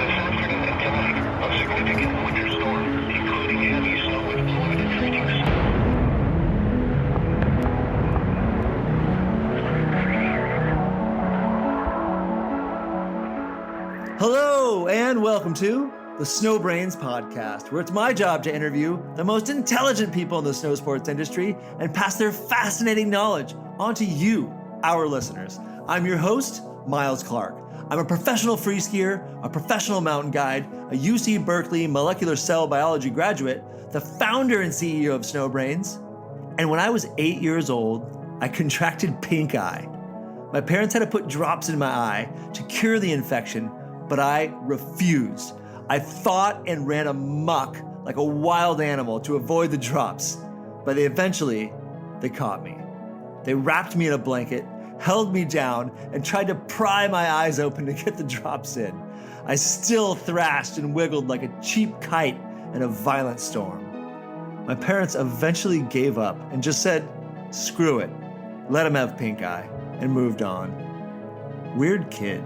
this afternoon and tonight, a significant winter storm, including heavy snow and fluid and freezing. Hello and welcome to the SnowBrains Podcast, where it's my job to interview the most intelligent people in the snow sports industry and pass their fascinating knowledge on to you, our listeners. I'm your host, Miles Clark. I'm a professional free skier, a professional mountain guide, a UC Berkeley molecular cell biology graduate, the founder and CEO of SnowBrains. And when I was 8 years old, I contracted pink eye. My parents had to put drops in my eye to cure the infection, but I refused. I fought and ran amok like a wild animal to avoid the drops, but eventually caught me. They wrapped me in a blanket, held me down, and tried to pry my eyes open to get the drops in. I still thrashed and wiggled like a cheap kite in a violent storm. My parents eventually gave up and just said, screw it, let him have pink eye, and moved on. Weird kid.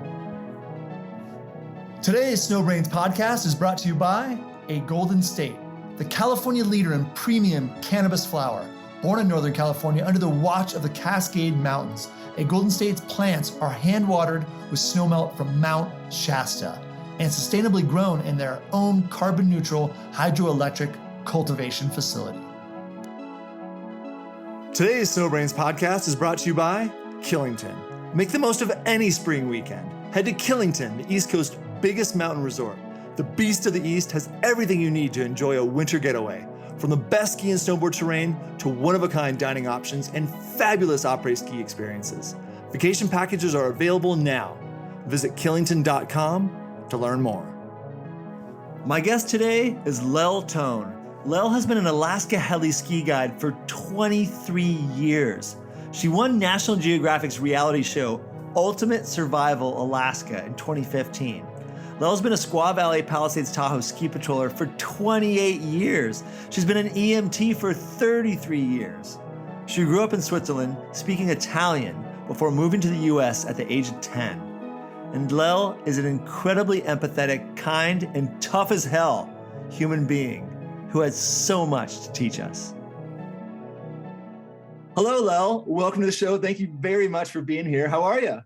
Today's SnowBrains Podcast is brought to you by A Golden State, the California leader in premium cannabis flower. Born in Northern California under the watch of the Cascade Mountains, A Golden State's plants are hand-watered with snowmelt from Mount Shasta and sustainably grown in their own carbon-neutral hydroelectric cultivation facility. Today's SnowBrains Podcast is brought to you by Killington. Make the most of any spring weekend. Head to Killington, the East Coast's biggest mountain resort. The Beast of the East has everything you need to enjoy a winter getaway. From the best ski and snowboard terrain to one-of-a-kind dining options and fabulous après-ski experiences. Vacation packages are available now. Visit killington.com to learn more. My guest today is Lel Tone. Lel has been an Alaska Heli-Ski guide for 23 years. She won National Geographic's reality show Ultimate Survival Alaska in 2015. Lel's been a Squaw Valley Palisades Tahoe ski patroller for 28 years. She's been an EMT for 33 years. She grew up in Switzerland, speaking Italian, before moving to the US at the age of 10. And Lel is an incredibly empathetic, kind, and tough as hell human being who has so much to teach us. Hello, Lel. Welcome to the show. Thank you very much for being here. How are you?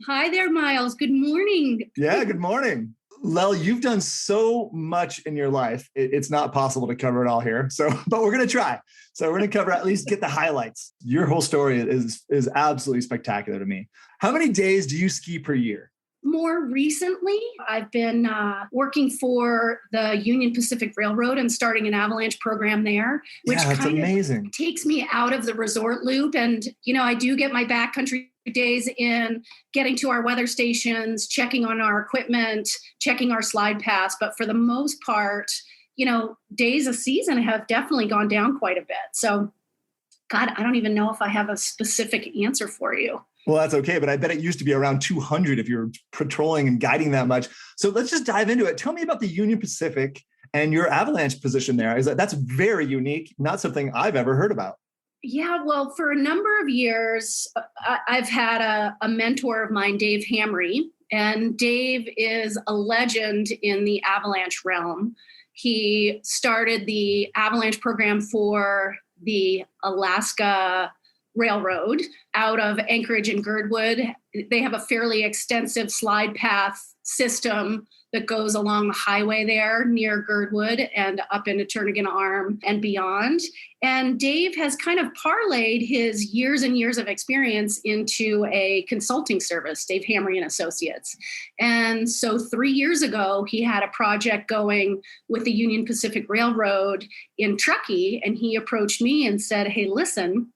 Hi there, Miles. Good morning. Yeah, good morning. Lel, you've done so much in your life. It's not possible to cover it all here. But we're going to try. So we're going to cover, at least get the highlights. Your whole story is absolutely spectacular to me. How many days do you ski per year? More recently, I've been working for the Union Pacific Railroad and starting an Avalanche program there, which that's amazing. Takes me out of the resort loop. And, I do get my backcountry days in getting to our weather stations, checking on our equipment, checking our slide paths. But for the most part, days a season have definitely gone down quite a bit. So, God, I don't even know if I have a specific answer for you. Well, that's okay, but I bet it used to be around 200 if you're patrolling and guiding that much. So let's just dive into it. Tell me about the Union Pacific and your Avalanche position there. That's very unique, not something I've ever heard about. Yeah, well, for a number of years, I've had a mentor of mine, Dave Hamry, and Dave is a legend in the Avalanche realm. He started the Avalanche program for the Alaska Railroad out of Anchorage and Girdwood. They have a fairly extensive slide path system that goes along the highway there near Girdwood and up into Turnagain Arm and beyond. And Dave has kind of parlayed his years and years of experience into a consulting service, Dave Hamry and Associates. And so 3 years ago, he had a project going with the Union Pacific Railroad in Truckee, and he approached me and said, hey, listen,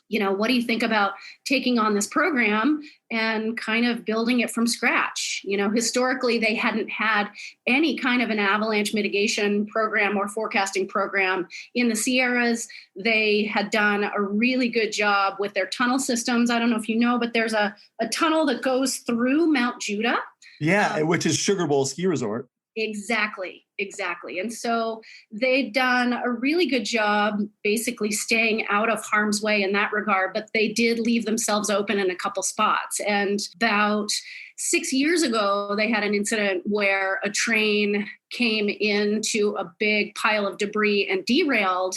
what do you think about taking on this program and kind of building it from scratch? Historically, they hadn't had any kind of an avalanche mitigation program or forecasting program in the Sierras. They had done a really good job with their tunnel systems. I don't know if you know, but there's a tunnel that goes through Mount Judah. Yeah, which is Sugar Bowl Ski Resort. Exactly. And so they've done a really good job basically staying out of harm's way in that regard, but they did leave themselves open in a couple spots. And about 6 years ago, they had an incident where a train came into a big pile of debris and derailed.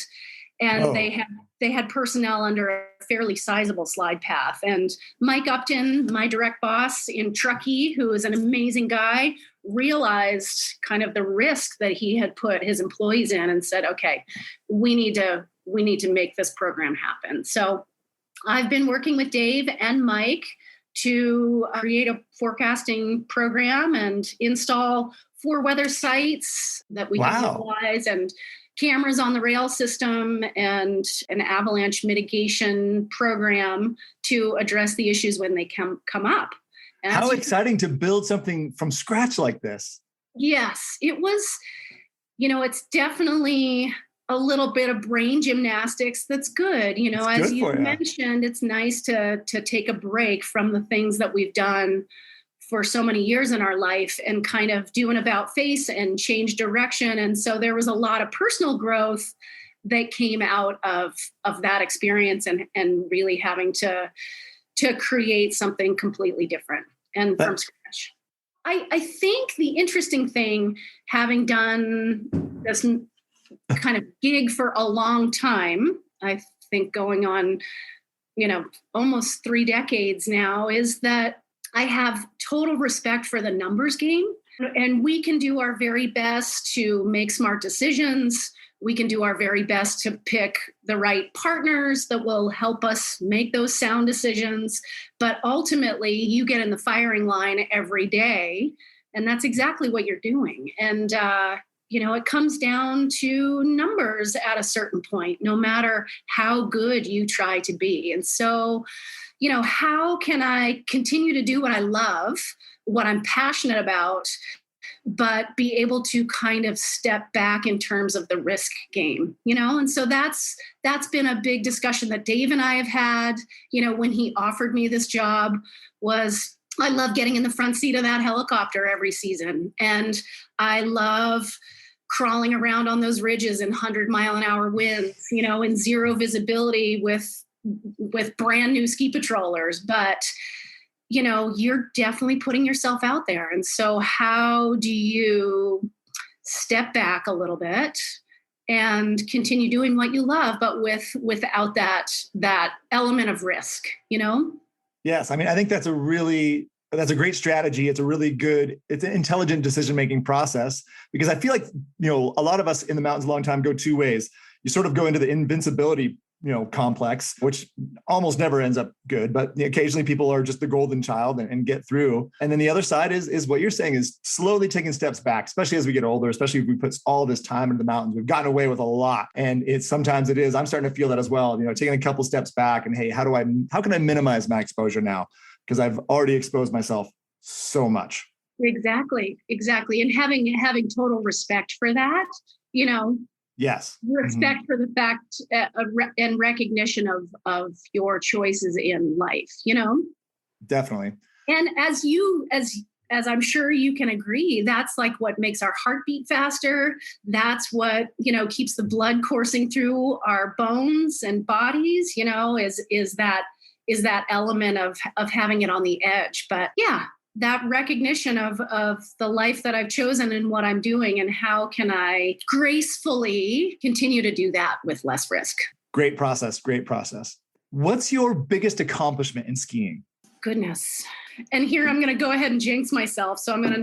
And they had personnel under a fairly sizable slide path. And Mike Upton, my direct boss in Truckee, who is an amazing guy, realized kind of the risk that he had put his employees in and said, okay, we need to make this program happen. So I've been working with Dave and Mike to create a forecasting program and install 4 weather sites that we can utilize, and cameras on the rail system, and an avalanche mitigation program to address the issues when they come up. And how exciting to build something from scratch like this. Yes, it was, it's definitely a little bit of brain gymnastics. That's good. As you mentioned, it's nice to take a break from the things that we've done for so many years in our life and kind of do an about face and change direction. And so there was a lot of personal growth that came out of that experience and really having to create something completely different and from scratch. I think the interesting thing, having done this kind of gig for a long time, I think going on, almost 3 decades now, is that I have total respect for the numbers game, and we can do our very best to make smart decisions. We can do our very best to pick the right partners that will help us make those sound decisions. But ultimately, you get in the firing line every day, and that's exactly what you're doing. And, it comes down to numbers at a certain point, no matter how good you try to be. And so, how can I continue to do what I love, what I'm passionate about, but be able to kind of step back in terms of the risk game, And so that's been a big discussion that Dave and I have had, when he offered me this job, was I love getting in the front seat of that helicopter every season. And I love crawling around on those ridges in 100-mile-an-hour winds, in zero visibility with brand new ski patrollers. But, you're definitely putting yourself out there. And so how do you step back a little bit and continue doing what you love, but without that element of risk, Yes. I mean, I think that's a great strategy. It's an intelligent decision-making process, because I feel like, a lot of us in the mountains a long time go 2 ways. You sort of go into the invincibility, complex, which almost never ends up good, but occasionally people are just the golden child and get through. And then the other side is what you're saying, is slowly taking steps back, especially as we get older, especially if we put all this time into the mountains. We've gotten away with a lot. And I'm starting to feel that as well, taking a couple steps back and, hey, how can I minimize my exposure now? Because I've already exposed myself so much. Exactly. And having total respect for that, Yes. Respect for the fact and recognition of your choices in life, Definitely. And as I'm sure you can agree, that's like what makes our heart beat faster. That's what, keeps the blood coursing through our bones and bodies, is that element of having it on the edge. But yeah, that recognition of the life that I've chosen and what I'm doing, and how can I gracefully continue to do that with less risk. Great process. What's your biggest accomplishment in skiing? Goodness. And here I'm going to go ahead and jinx myself. So I'm going to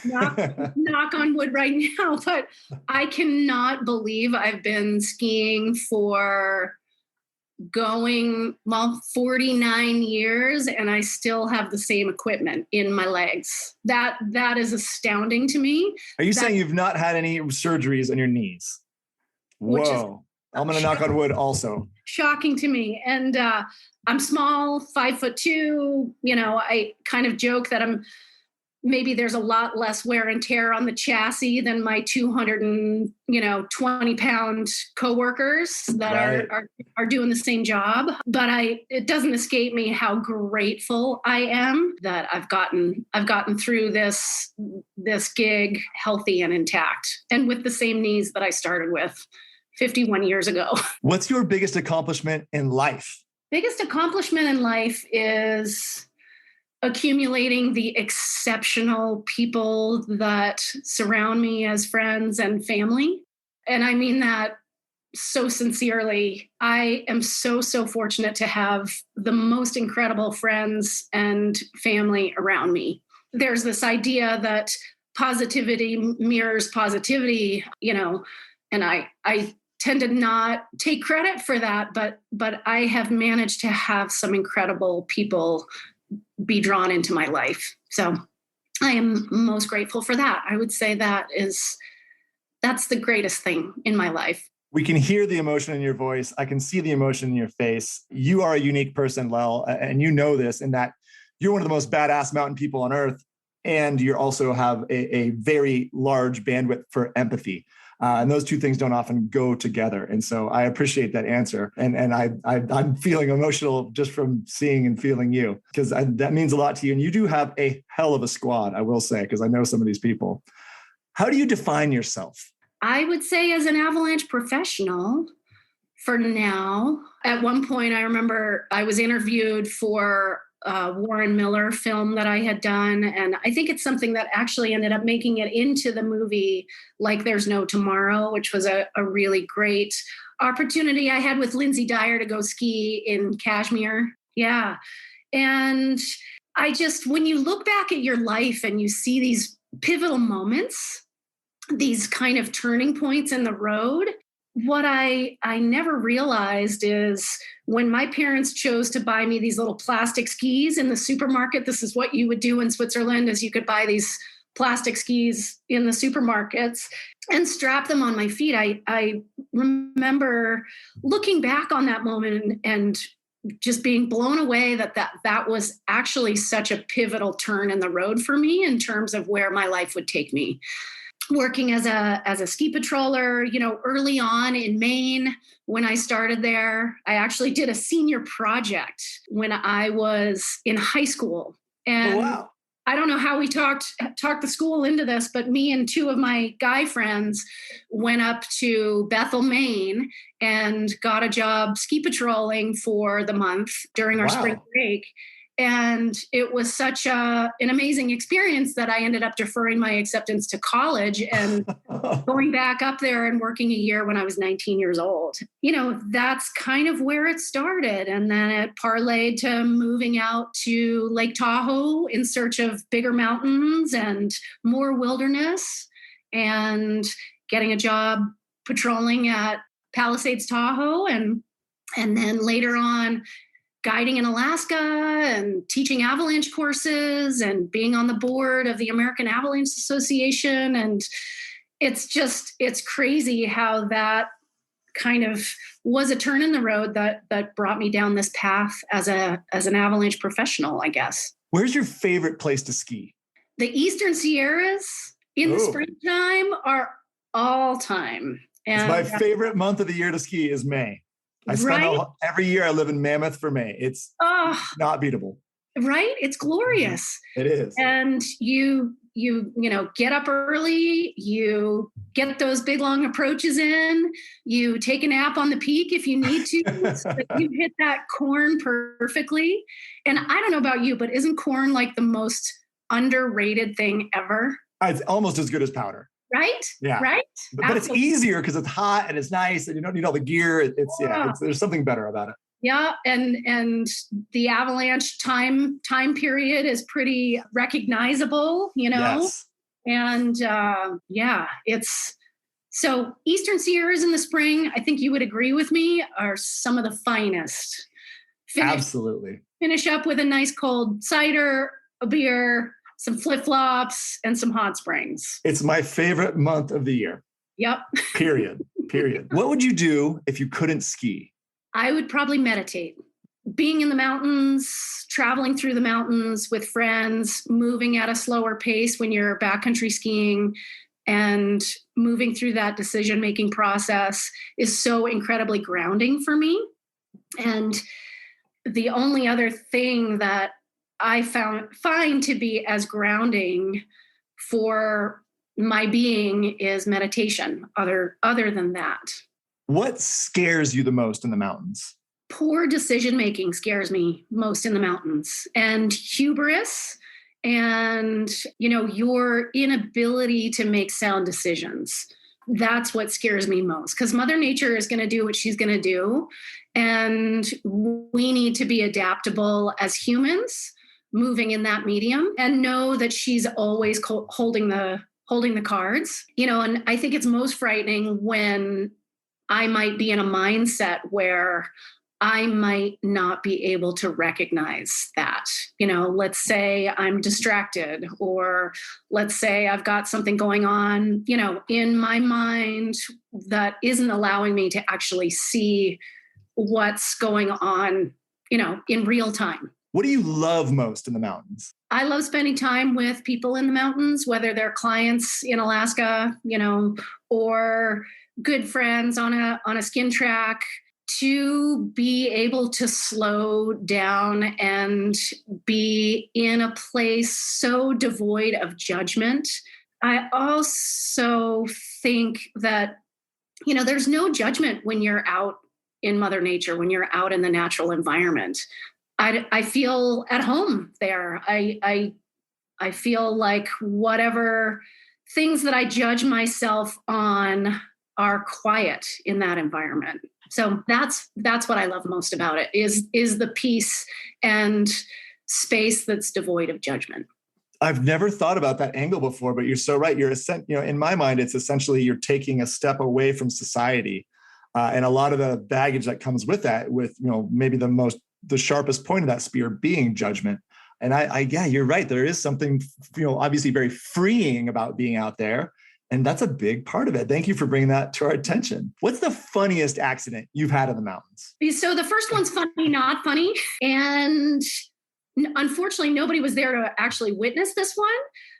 knock on wood right now, but I cannot believe I've been skiing for 49 years, and I still have the same equipment in my legs. That is astounding to me. Are you saying you've not had any surgeries on your knees? Whoa. I'm going to knock on wood also. Shocking to me. And I'm small, 5'2". I kind of joke that maybe there's a lot less wear and tear on the chassis than my 220-pound coworkers that are doing the same job. But it doesn't escape me how grateful I am that I've gotten through this gig healthy and intact, and with the same knees that I started with 51 years ago. What's your biggest accomplishment in life? Biggest accomplishment in life is accumulating the exceptional people that surround me as friends and family. And I mean that so sincerely. I am so fortunate to have the most incredible friends and family around me. There's this idea that positivity mirrors positivity, and I tend to not take credit for that, but I have managed to have some incredible people be drawn into my life. So I am most grateful for that. I would say that's the greatest thing in my life. We can hear the emotion in your voice. I can see the emotion in your face. You are a unique person, Lel, and you know this in that you're one of the most badass mountain people on earth, and you also have a very large bandwidth for empathy. And those two things don't often go together. And so I appreciate that answer. And I'm feeling emotional just from seeing and feeling you, because that means a lot to you. And you do have a hell of a squad, I will say, because I know some of these people. How do you define yourself? I would say as an Avalanche professional for now. At one point, I remember I was interviewed for a Warren Miller film that I had done. And I think it's something that actually ended up making it into the movie Like There's No Tomorrow, which was a really great opportunity I had with Lindsay Dyer to go ski in Kashmir. Yeah. And when you look back at your life and you see these pivotal moments, these kind of turning points in the road, what I never realized is when my parents chose to buy me these little plastic skis in the supermarket, this is what you would do in Switzerland, is you could buy these plastic skis in the supermarkets and strap them on my feet. I remember looking back on that moment and just being blown away that was actually such a pivotal turn in the road for me in terms of where my life would take me. Working as a ski patroller, early on in Maine, when I started there, I actually did a senior project when I was in high school. And wow. I don't know how we talked the school into this, but me and two of my guy friends went up to Bethel, Maine, and got a job ski patrolling for the month during our spring break. And it was such an amazing experience that I ended up deferring my acceptance to college and going back up there and working a year when I was 19 years old. That's kind of where it started. And then it parlayed to moving out to Lake Tahoe in search of bigger mountains and more wilderness, and getting a job patrolling at Palisades Tahoe. And then later on, guiding in Alaska and teaching avalanche courses and being on the board of the American Avalanche Association. And it's crazy how that kind of was a turn in the road that brought me down this path as an avalanche professional, I guess. Where's your favorite place to ski? The Eastern Sierras in the springtime are all time. And my favorite month of the year to ski is May. I spend every year I live in Mammoth for May. It's not beatable. Right? It's glorious. It is. And you get up early, you get those big long approaches in, you take a nap on the peak if you need to, so that you hit that corn perfectly. And I don't know about you, but isn't corn like the most underrated thing ever? It's almost as good as powder. Right? Yeah. Right? But it's easier because it's hot and it's nice and you don't need all the gear. There's something better about it. Yeah. And the avalanche time period is pretty recognizable, Yes. And it's so Eastern Sierras in the spring, I think you would agree with me, are some of the finest. Absolutely. Finish up with a nice cold cider, a beer, some flip-flops, and some hot springs. It's my favorite month of the year. Yep. Period. What would you do if you couldn't ski? I would probably meditate. Being in the mountains, traveling through the mountains with friends, moving at a slower pace when you're backcountry skiing, and moving through that decision-making process is so incredibly grounding for me. And the only other thing that I find to be as grounding for my being is meditation. Other than that, what scares you the most in the mountains? poor decision making scares me most in the mountains, and hubris, and your inability to make sound decisions. That's what scares me most, because Mother Nature is going to do what she's going to do, and we need to be adaptable as humans moving in that medium and know that she's always holding the cards. And I think it's most frightening when I might be in a mindset where I might not be able to recognize that. Let's say I'm distracted, or let's say I've got something going on, in my mind that isn't allowing me to actually see what's going on, in real time. What do you love most in the mountains? I love spending time with people in the mountains, whether they're clients in Alaska, or good friends on a skin track. To be able to slow down and be in a place so devoid of judgment. I also think that, there's no judgment when you're out in Mother Nature, when you're out in the natural environment. I feel at home there. I feel like whatever things that I judge myself on are quiet in that environment. So that's what I love most about it is the peace and space that's devoid of judgment. I've never thought about that angle before, but you're so right. In my mind, it's essentially you're taking a step away from society, and a lot of the baggage that comes with that, with maybe the sharpest point of that spear being judgment. And yeah, you're right. There is something obviously very freeing about being out there. And that's a big part of it. Thank you for bringing that to our attention. What's the funniest accident you've had in the mountains? So the first one's funny, not funny. And unfortunately, nobody was there to actually witness this one.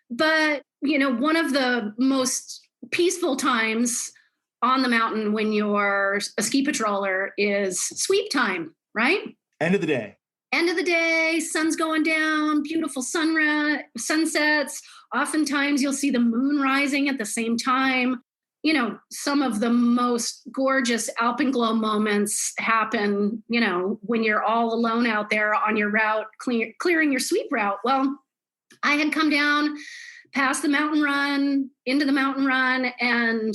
But, one of the most peaceful times on the mountain when you're a ski patroller is sweep time, right? End of the day. End of the day, sun's going down, beautiful sunsets. Oftentimes you'll see the moon rising at the same time. Some of the most gorgeous alpenglow moments happen, when you're all alone out there on your route, clearing your sweep route. Well, I had come down past the mountain run, into the mountain run, and,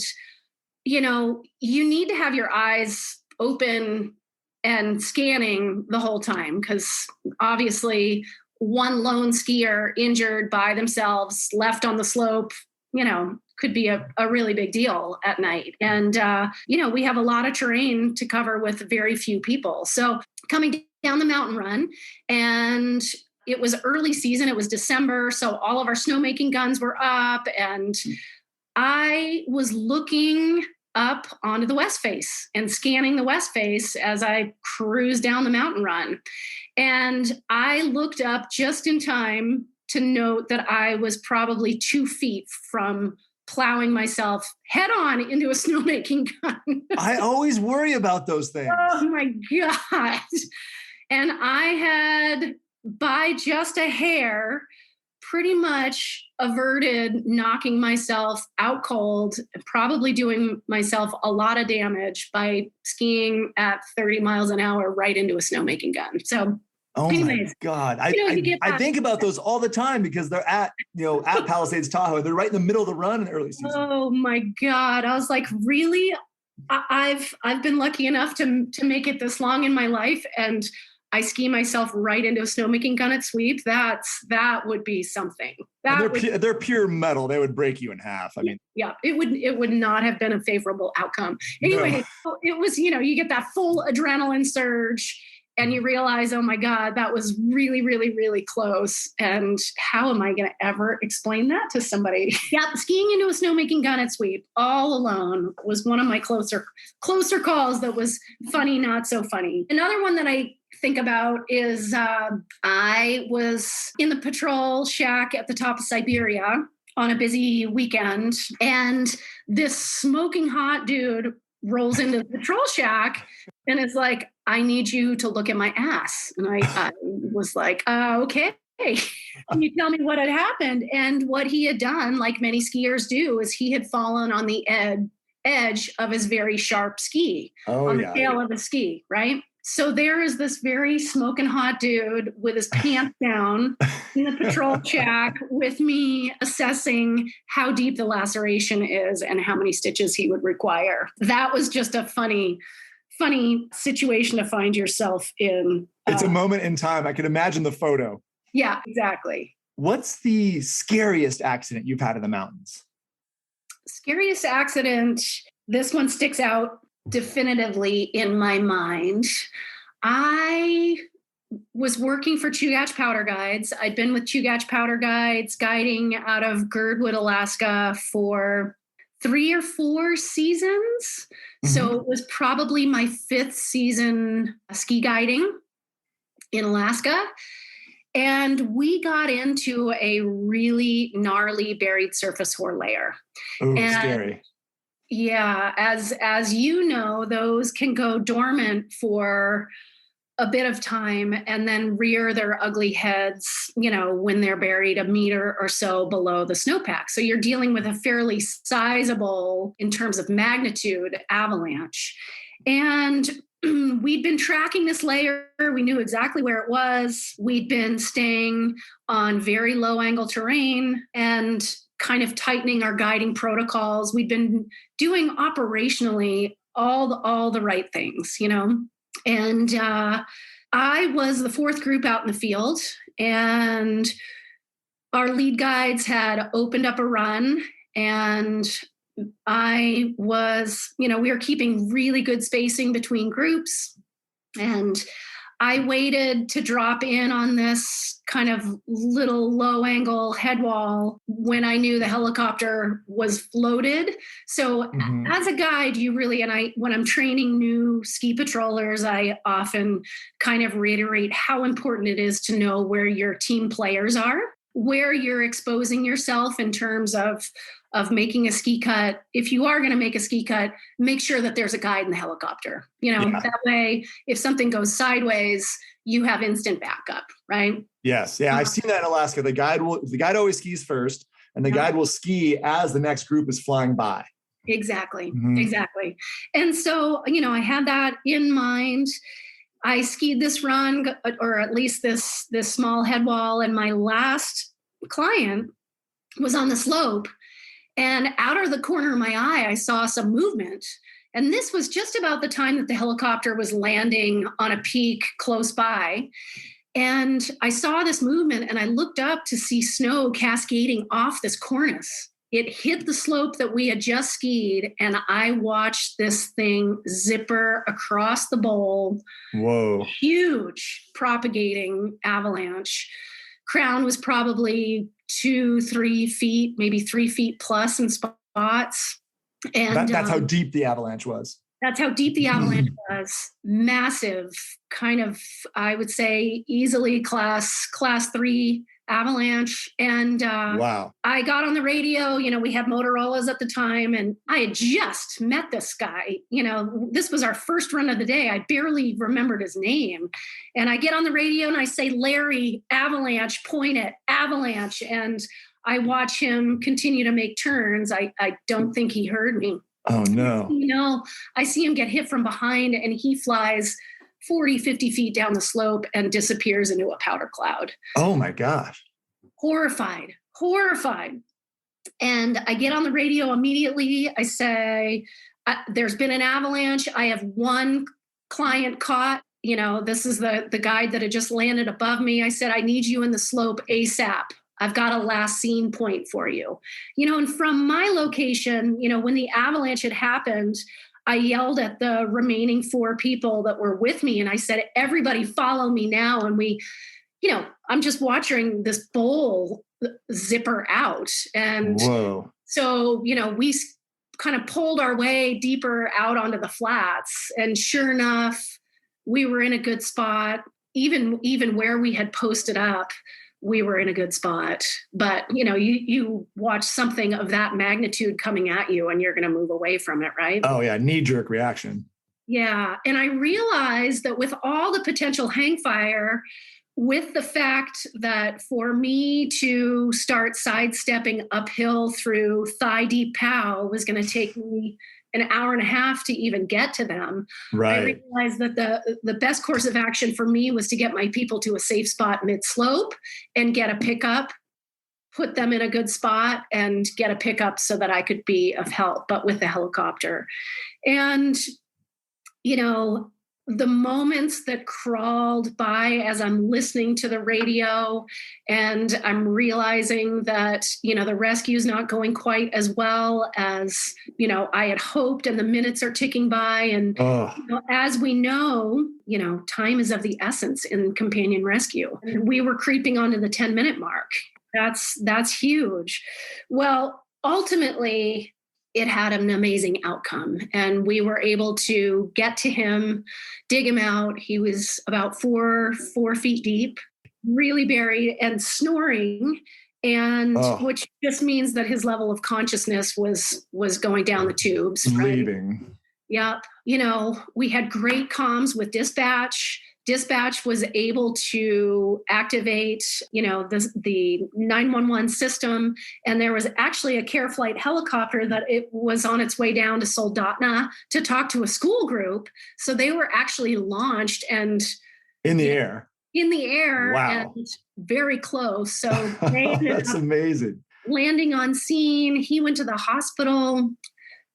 you need to have your eyes open and scanning the whole time, because obviously one lone skier injured by themselves, left on the slope, could be a really big deal at night. And, we have a lot of terrain to cover with very few people. So coming down the mountain run, and it was early season, it was December. So all of our snowmaking guns were up, and I was looking up onto the west face and scanning the west face as I cruised down the mountain run. And I looked up just in time to note that I was probably 2 feet from plowing myself head on into a snowmaking gun. I always worry about those things. Oh my God. And I had, by just a hair, pretty much averted knocking myself out cold, probably doing myself a lot of damage by skiing at 30 miles an hour right into a snowmaking gun. So anyways, my God. I think about those all the time because they're at Palisades Tahoe. They're right in the middle of the run in the early season. Oh my God. I was like, really? I've been lucky enough to make it this long in my life, and I ski myself right into a snowmaking gun at sweep. That would be something. They're pure metal. They would break you in half. I mean, yeah, it would not have been a favorable outcome. Anyway, no. It was, you get that full adrenaline surge and you realize, oh my God, that was really, really, really close. And how am I going to ever explain that to somebody? Yeah, skiing into a snowmaking gun at sweep all alone was one of my closer calls that was funny, not so funny. Another one that I think about is I was in the patrol shack at the top of Siberia on a busy weekend, and this smoking hot dude rolls into the patrol shack and is like, I need you to look at my ass. And I was like, okay. Can you tell me what had happened? And what he had done, like many skiers do, is he had fallen on the edge of his very sharp ski, on the tail of his ski, right? So there is this very smoking hot dude with his pants down in the patrol shack with me assessing how deep the laceration is and how many stitches he would require. That was just a funny situation to find yourself in. It's a moment in time. I can imagine the photo. Yeah, exactly. What's the scariest accident you've had in the mountains? Scariest accident, this one sticks out definitively in my mind. I was working for Chugach Powder Guides. I'd been with Chugach Powder Guides guiding out of Girdwood, Alaska for 3 or 4 seasons. So it was probably my 5th season ski guiding in Alaska. And we got into a really gnarly buried surface hoar layer. Oh, scary. Yeah, as you know, those can go dormant for a bit of time and then rear their ugly heads, when they're buried a meter or so below the snowpack. So you're dealing with a fairly sizable, in terms of magnitude, avalanche. And we'd been tracking this layer. We knew exactly where it was. We'd been staying on very low angle terrain and kind of tightening our guiding protocols. We'd been doing operationally all the right things, And I was the 4th group out in the field, and our lead guides had opened up a run, and I was, we were keeping really good spacing between groups, and I waited to drop in on this kind of little low angle head wall when I knew the helicopter was floated. So as a guide, you really, when I'm training new ski patrollers, I often kind of reiterate how important it is to know where your team players are, where you're exposing yourself in terms of making a ski cut. If you are going to make a ski cut, make sure that there's a guide in the helicopter. That way, if something goes sideways, you have instant backup, right? Yes. Yeah. I've seen that in Alaska. The guide always skis first, and the guide will ski as the next group is flying by. Exactly. Exactly. And so, I had that in mind. I skied this run, or at least this small head wall, and my last client was on the slope. And out of the corner of my eye, I saw some movement. And this was just about the time that the helicopter was landing on a peak close by. And I saw this movement, and I looked up to see snow cascading off this cornice. It hit the slope that we had just skied, and I watched this thing zipper across the bowl. Whoa. Huge Propagating avalanche. Crown was probably 2-3 feet, maybe 3 feet plus in spots. And that's how deep the avalanche was. That's how deep the avalanche was. Massive, kind of, I would say, easily class 3 avalanche. And wow. I got on the radio, we had Motorola's at the time, and I had just met this guy. This was our first run of the day. I barely remembered his name. And I get on the radio and I say, Larry, avalanche, point it, avalanche. And I watch him continue to make turns. I don't think he heard me. Oh, no. I see him get hit from behind, and he flies 40, 50 feet down the slope and disappears into a powder cloud. Oh, my gosh. Horrified. And I get on the radio immediately. I say, there's been an avalanche. I have 1 client caught. This is the guide that had just landed above me. I said, I need you in the slope ASAP. I've got a last scene point for you. And from my location, when the avalanche had happened, I yelled at the remaining 4 people that were with me, and I said, everybody follow me now. And we, I'm just watching this bowl zipper out. And whoa. So, we kind of pulled our way deeper out onto the flats. And sure enough, we were in a good spot. Even where we had posted up, we were in a good spot. But, you watch something of that magnitude coming at you, and you're going to move away from it, right? Oh, yeah. Knee-jerk reaction. Yeah. And I realized that with all the potential hang fire, with the fact that for me to start sidestepping uphill through thigh-deep POW was going to take me an hour and a half to even get to them. Right. I realized that the best course of action for me was to get my people to a safe spot mid-slope and get a pickup, put them in a good spot and get a pickup so that I could be of help, but with the helicopter. And, the moments that crawled by as I'm listening to the radio and I'm realizing that, the rescue is not going quite as well as, I had hoped, and the minutes are ticking by. And as we know, time is of the essence in companion rescue. And we were creeping onto the 10-minute mark. That's huge. Well, ultimately, it had an amazing outcome. And we were able to get to him, dig him out. He was about 4 feet deep, really buried and snoring. And which just means that his level of consciousness was going down the tubes. Leaving. Right? Yep. We had great comms with dispatch. Dispatch was able to activate, the 911 system. And there was actually a care flight helicopter that it was on its way down to Soldotna to talk to a school group. So they were actually launched and in the air. Wow. And very close. So they ended That's up amazing. Landing on scene. He went to the hospital,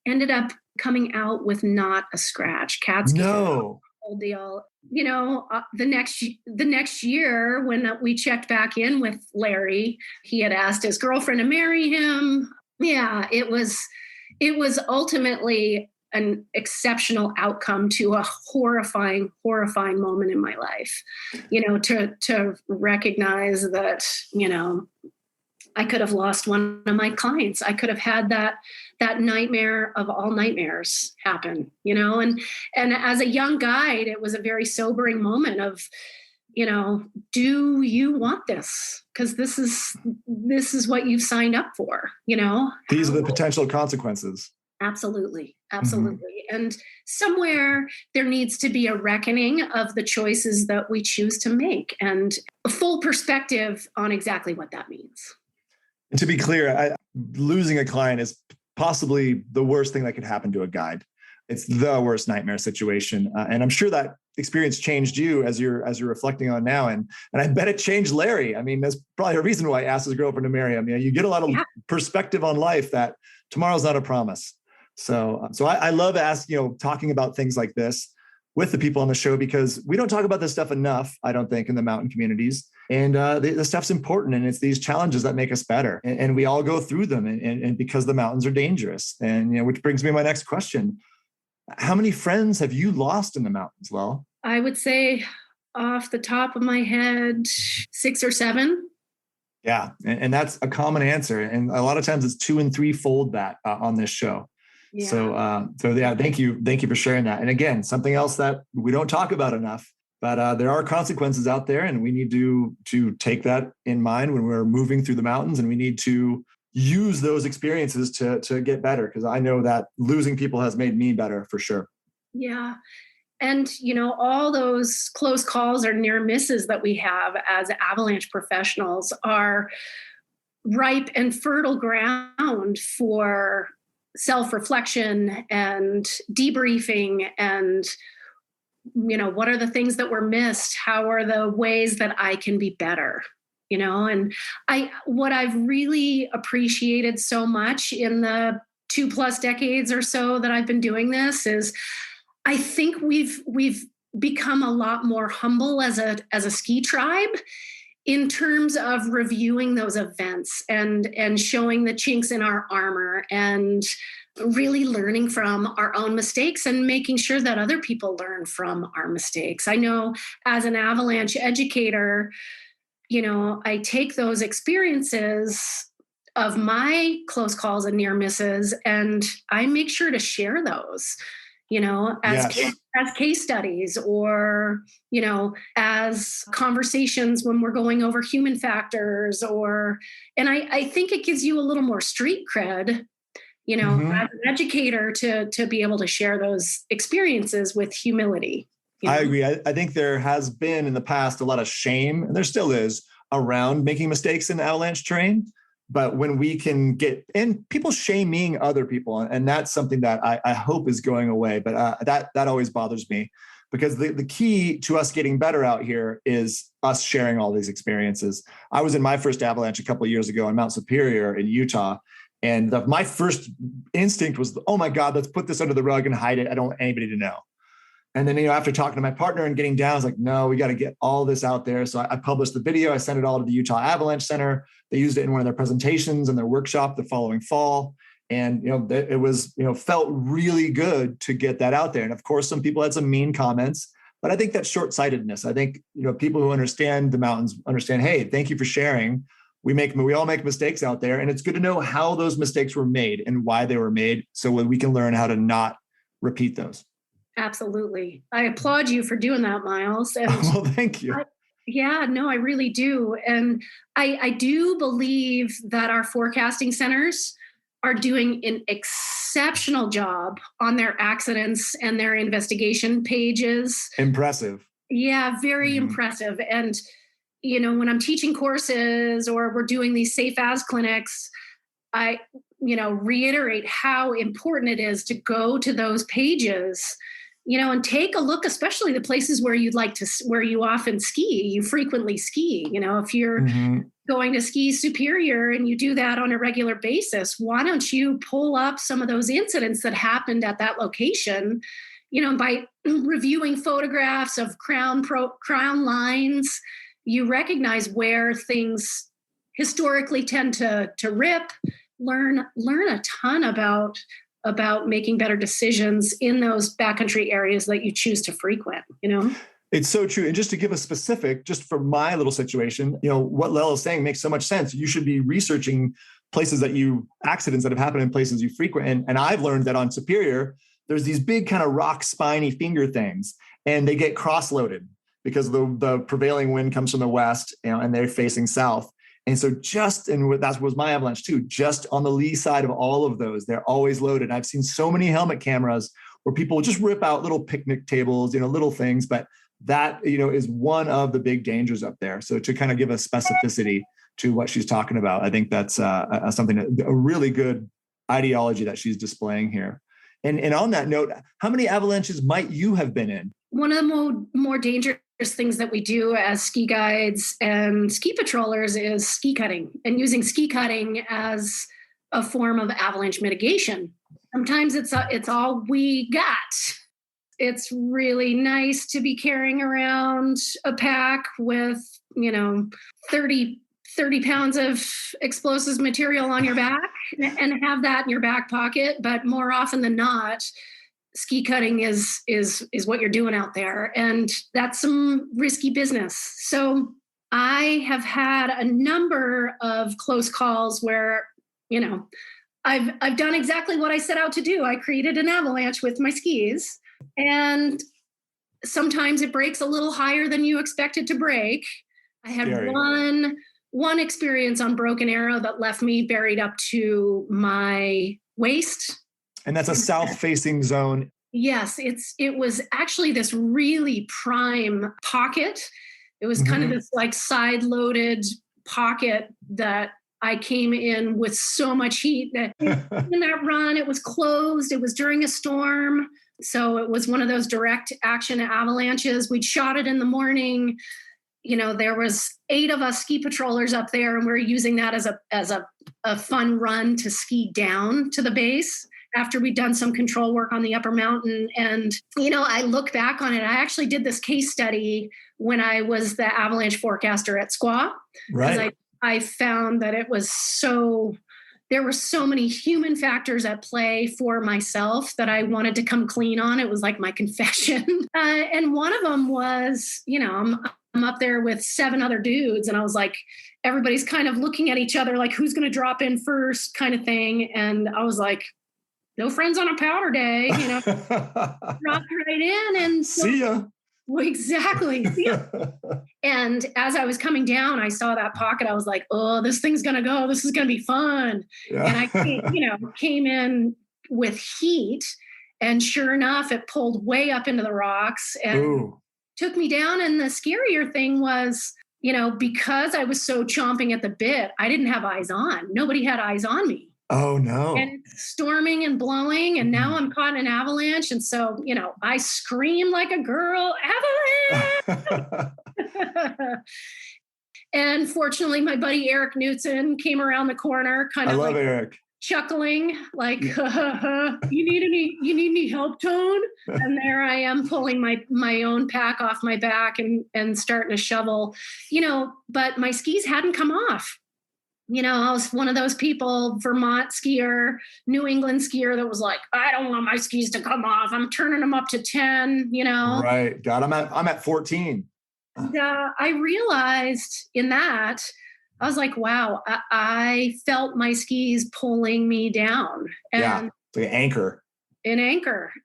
ended up coming out with not a scratch. CAT scan. No. Whole deal. The next year when we checked back in with Larry, he had asked his girlfriend to marry him. Yeah, it was ultimately an exceptional outcome to a horrifying moment in my life. To recognize that, I could have lost one of my clients. I could have had that nightmare of all nightmares happen, and as a young guide, it was a very sobering moment of, do you want this? Because this is what you've signed up for, These are the potential consequences. Absolutely. Mm-hmm. And somewhere there needs to be a reckoning of the choices that we choose to make and a full perspective on exactly what that means. And to be clear, losing a client is possibly the worst thing that could happen to a guide. It's the worst nightmare situation. And I'm sure that experience changed you as you're reflecting on now. And I bet it changed Larry. I mean, that's probably a reason why he asked his girlfriend to marry him. You get a lot of perspective on life that tomorrow's not a promise. So I love talking about things like this with the people on the show, because we don't talk about this stuff enough, I don't think, in the mountain communities. And the stuff's important, and it's these challenges that make us better. And we all go through them, and because the mountains are dangerous. And which brings me to my next question. How many friends have you lost in the mountains, Lel? I would say off the top of my head, 6 or 7. Yeah. And that's a common answer. And a lot of times it's 2- and 3-fold that on this show. Yeah. So yeah, thank you for sharing that. And again, something else that we don't talk about enough, but there are consequences out there, and we need to take that in mind when we're moving through the mountains, and we need to use those experiences to get better. Because I know that losing people has made me better for sure. Yeah. And, all those close calls or near misses that we have as avalanche professionals are ripe and fertile ground for self-reflection and debriefing and, what are the things that were missed? How are the ways that I can be better? And what I've really appreciated so much in the 2+ decades or so that I've been doing this is I think we've become a lot more humble as a ski tribe in terms of reviewing those events and showing the chinks in our armor and really learning from our own mistakes and making sure that other people learn from our mistakes. I know as an avalanche educator, I take those experiences of my close calls and near misses, and I make sure to share those, as case studies or, as conversations when we're going over human factors and I think it gives you a little more street cred, mm-hmm. as an educator to be able to share those experiences with humility. I agree. I think there has been in the past a lot of shame, and there still is, around making mistakes in avalanche terrain. But when we can get, and people shaming other people, and that's something that I hope is going away, but that always bothers me, because the key to us getting better out here is us sharing all these experiences. I was in my first avalanche a couple of years ago on Mount Superior in Utah. And my first instinct was, oh my God, let's put this under the rug and hide it. I don't want anybody to know. And then, after talking to my partner and getting down, I was like, no, we got to get all this out there. So I published the video. I sent it all to the Utah Avalanche Center. They used it in one of their presentations and their workshop the following fall. And, it was, felt really good to get that out there. And of course, some people had some mean comments, but I think that's short-sightedness. I think, people who understand the mountains understand, hey, thank you for sharing. We all make mistakes out there, and it's good to know how those mistakes were made and why they were made, so we can learn how to not repeat those. Absolutely. I applaud you for doing that, Miles. And well, thank you. I really do. And I do believe that our forecasting centers are doing an exceptional job on their accidents and their investigation pages. Impressive. Yeah, very impressive. And, when I'm teaching courses or we're doing these safe as clinics, I reiterate how important it is to go to those pages, and take a look, especially the places where where you often ski, you frequently ski. If you're going to ski Superior and you do that on a regular basis, why don't you pull up some of those incidents that happened at that location, by reviewing photographs of crown lines, you recognize where things historically tend to rip, learn a ton about making better decisions in those backcountry areas that you choose to frequent, It's so true. And just to give a specific, just for my little situation, what Lel is saying makes so much sense. You should be researching accidents that have happened in places you frequent. And I've learned that on Superior, there's these big kind of rock spiny finger things, and they get cross-loaded because the prevailing wind comes from the west, and they're facing south. And so that was my avalanche too, just on the lee side of all of those, they're always loaded. I've seen so many helmet cameras where people just rip out little picnic tables, little things, but that, is one of the big dangers up there. So to kind of give a specificity to what she's talking about, I think that's a really good ideology that she's displaying here. And on that note, how many avalanches might you have been in? One of the more dangerous things that we do as ski guides and ski patrollers is ski cutting, and using ski cutting as a form of avalanche mitigation. Sometimes it's all we got. It's really nice to be carrying around a pack with, 30 pounds of explosives material on your back and have that in your back pocket. But more often than not, ski cutting is what you're doing out there. And that's some risky business. So I have had a number of close calls where, I've done exactly what I set out to do. I created an avalanche with my skis, and sometimes it breaks a little higher than you expect it to break. I had one experience on Broken Arrow that left me buried up to my waist. And that's a south-facing zone. Yes, it was actually this really prime pocket. It was kind of this like side-loaded pocket that I came in with so much heat that in that run, it was closed. It was during a storm. So it was one of those direct action avalanches. We'd shot it in the morning. There was 8 of us ski patrollers up there, and we were using that as a fun run to ski down to the base after we'd done some control work on the upper mountain. And, I look back on it. I actually did this case study when I was the avalanche forecaster at Squaw. Right. I found that there were so many human factors at play for myself that I wanted to come clean on. It was like my confession. And one of them was, I'm up there with 7 other dudes, and I was like, everybody's kind of looking at each other like, who's going to drop in first kind of thing. And I was like, no friends on a powder day, dropped right in. And so, see ya. Well, exactly. And as I was coming down, I saw that pocket. I was like, oh, this thing's going to go. This is going to be fun. Yeah. And I came in with heat, and sure enough, it pulled way up into the rocks and took me down. And the scarier thing was because I was so chomping at the bit, I didn't have eyes on. Nobody had eyes on me. Oh, no. And it's storming and blowing, and now I'm caught in an avalanche. And so, I scream like a girl, avalanche! And fortunately, my buddy Eric Knutson came around the corner, kind of love Eric. Chuckling, like, you need any help, Tone? And there I am pulling my own pack off my back and starting to shovel, but my skis hadn't come off. I was one of those people, Vermont skier, New England skier, that was like, I don't want my skis to come off. I'm turning them up to 10, Right. God, I'm at 14. And, I realized in that, I was like, wow, I felt my skis pulling me down. And it's like an anchor.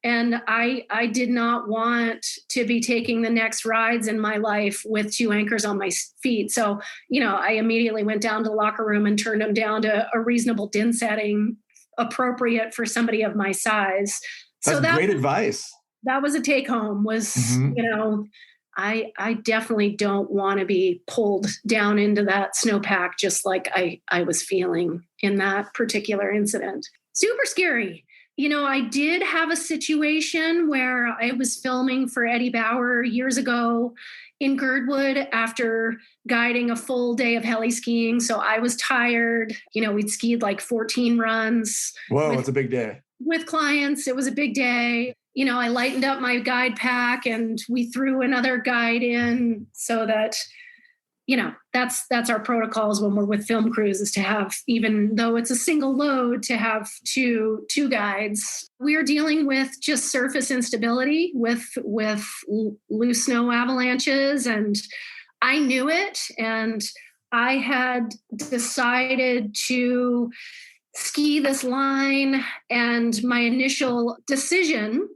And I did not want to be taking the next rides in my life with two anchors on my feet. So, I immediately went down to the locker room and turned them down to a reasonable din setting appropriate for somebody of my size. That's great advice. That was a take home was, I definitely don't want to be pulled down into that snowpack just like I was feeling in that particular incident. Super scary. I did have a situation where I was filming for Eddie Bauer years ago in Girdwood after guiding a full day of heli-skiing. So I was tired. We'd skied like 14 runs. Whoa, it's a big day. With clients. It was a big day. I lightened up my guide pack and we threw another guide in so that, that's our protocols when we're with film crews, is to have, even though it's a single load, to have two guides. We are dealing with just surface instability with loose snow avalanches. And I knew it. And I had decided to ski this line. And my initial decision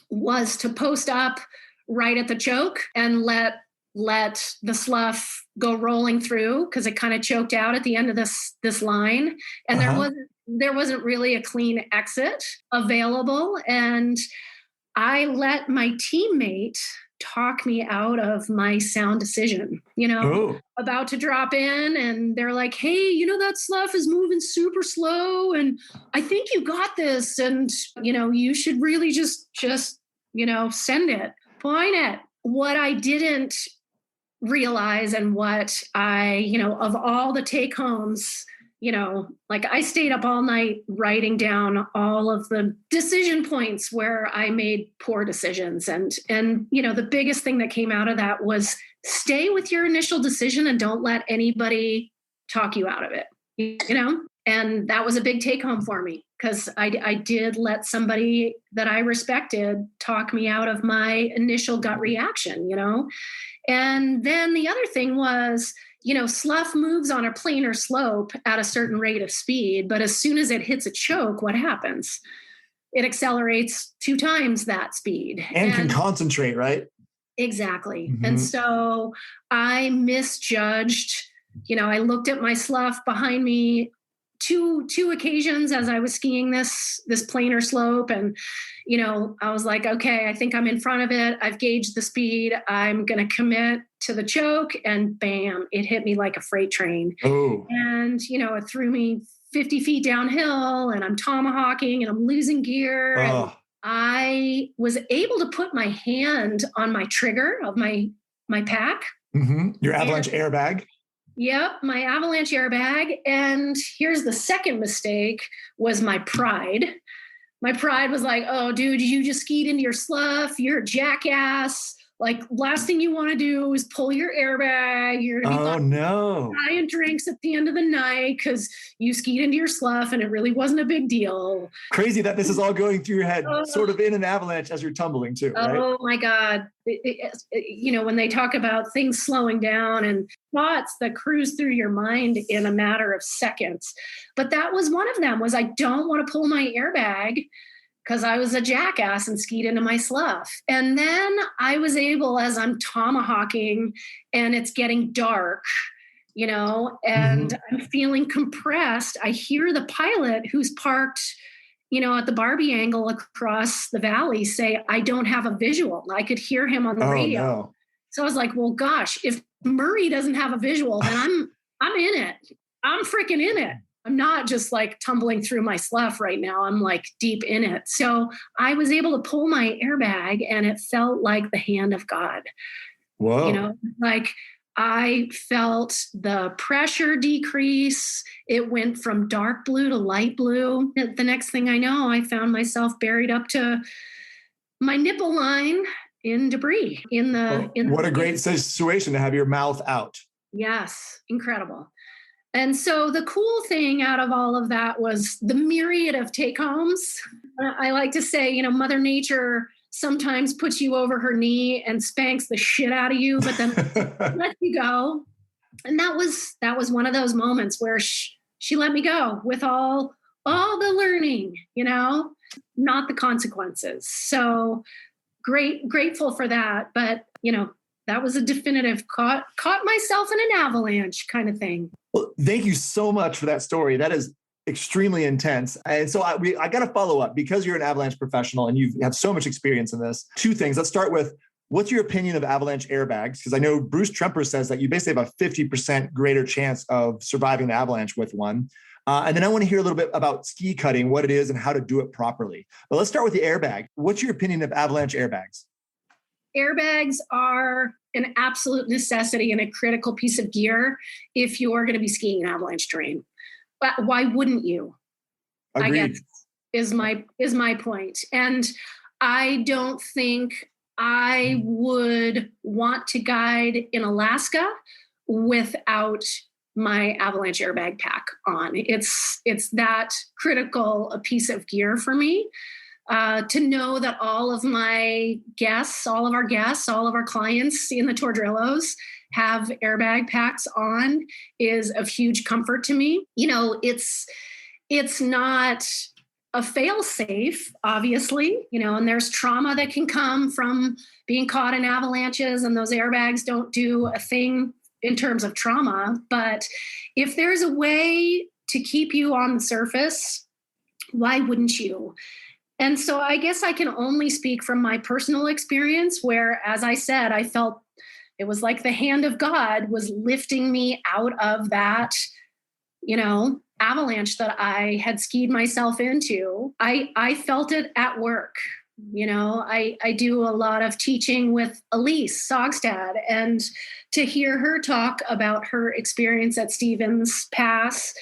was to post up right at the choke and let the slough go rolling through, because it kind of choked out at the end of this line. And there wasn't really a clean exit available. And I let my teammate talk me out of my sound decision, about to drop in. And they're like, hey, that slough is moving super slow. And I think you got this. And, you should really just send it, point it. What I didn't realize, and what I, of all the take homes, like I stayed up all night writing down all of the decision points where I made poor decisions. And, the biggest thing that came out of that was stay with your initial decision and don't let anybody talk you out of it, And that was a big take home for me, because I did let somebody that I respected talk me out of my initial gut reaction, And then the other thing was, slough moves on a planar slope at a certain rate of speed, but as soon as it hits a choke, what happens? It accelerates 2 times that speed. And can concentrate, right? Exactly. Mm-hmm. And so I misjudged, I looked at my slough behind me two occasions as I was skiing this planar slope. And, I was like, okay, I think I'm in front of it. I've gauged the speed. I'm going to commit to the choke, and bam, it hit me like a freight train. Oh. And, it threw me 50 feet downhill, and I'm tomahawking and I'm losing gear. Oh. And I was able to put my hand on my trigger of my pack. Mm-hmm. Your avalanche airbag. Yep, my avalanche airbag. And here's the second mistake, was my pride. My pride was like, oh, dude, you just skied into your slough. You're a jackass. Like, last thing you want to do is pull your airbag. You're going to be buying drinks at the end of the night because you skied into your slough and it really wasn't a big deal. Crazy that this is all going through your head, sort of in an avalanche as you're tumbling too, right? Oh my God. When they talk about things slowing down and thoughts that cruise through your mind in a matter of seconds. But that was one of them, was I don't want to pull my airbag because I was a jackass and skied into my slough. And then I was able, as I'm tomahawking and it's getting dark, and I'm feeling compressed, I hear the pilot who's parked, at the Barbie angle across the valley say, I don't have a visual. I could hear him on the radio. No. So I was like, well, gosh, if Murray doesn't have a visual, then I'm in it. I'm freaking in it. I'm not just like tumbling through my slough right now. I'm like deep in it. So I was able to pull my airbag and it felt like the hand of God. Whoa. You know, like I felt the pressure decrease. It went from dark blue to light blue. The next thing I know, I found myself buried up to my nipple line in debris What a great situation to have your mouth out. Yes, incredible. And so the cool thing out of all of that was the myriad of take homes. I like to say, you know, Mother Nature sometimes puts you over her knee and spanks the shit out of you, but then lets you go. And that was one of those moments where she let me go with all the learning, you know, not the consequences. So grateful for that. But, you know, that was a definitive caught myself in an avalanche kind of thing. Well, thank you so much for that story. That is extremely intense. And so I got to follow up because you're an avalanche professional and you have so much experience in this. Two things. Let's start with, what's your opinion of avalanche airbags? Because I know Bruce Tremper says that you basically have a 50% greater chance of surviving the avalanche with one. And then I want to hear a little bit about ski cutting, what it is and how to do it properly. But let's start with the airbag. What's your opinion of avalanche airbags? Airbags are an absolute necessity and a critical piece of gear if you're going to be skiing an avalanche terrain. But why wouldn't you? Agreed. I guess is my point. And I don't think I would want to guide in Alaska without my avalanche airbag pack on. It's that critical a piece of gear for me. To know that all of our guests, all of our clients in the Tordrillos have airbag packs on is of huge comfort to me. You know, it's not a fail safe, obviously, you know, and there's trauma that can come from being caught in avalanches, and those airbags don't do a thing in terms of trauma. But if there's a way to keep you on the surface, why wouldn't you? And so I guess I can only speak from my personal experience where, as I said, I felt it was like the hand of God was lifting me out of that, you know, avalanche that I had skied myself into. I felt it at work. You know, I do a lot of teaching with Elise Sogstad, and to hear her talk about her experience at Stevens Pass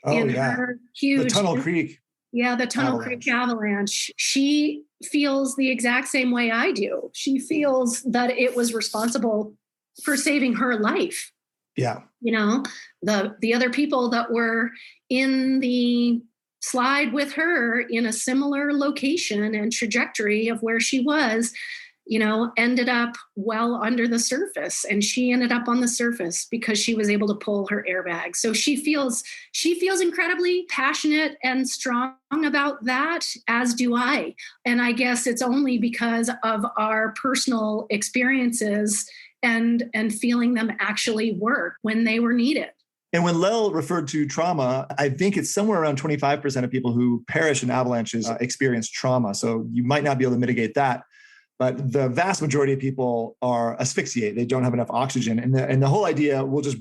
her huge... The Tunnel Creek. Yeah, the Tunnel Creek Avalanche. She feels the exact same way I do. She feels that it was responsible for saving her life. Yeah. You know, the other people that were in the slide with her in a similar location and trajectory of where she was, you know, ended up well under the surface, and she ended up on the surface because she was able to pull her airbag. So she feels incredibly passionate and strong about that, as do I. And I guess it's only because of our personal experiences and feeling them actually work when they were needed. And when Lel referred to trauma, I think it's somewhere around 25% of people who perish in avalanches experience trauma. So you might not be able to mitigate that. But the vast majority of people are asphyxiated. They don't have enough oxygen. And the whole idea, we'll just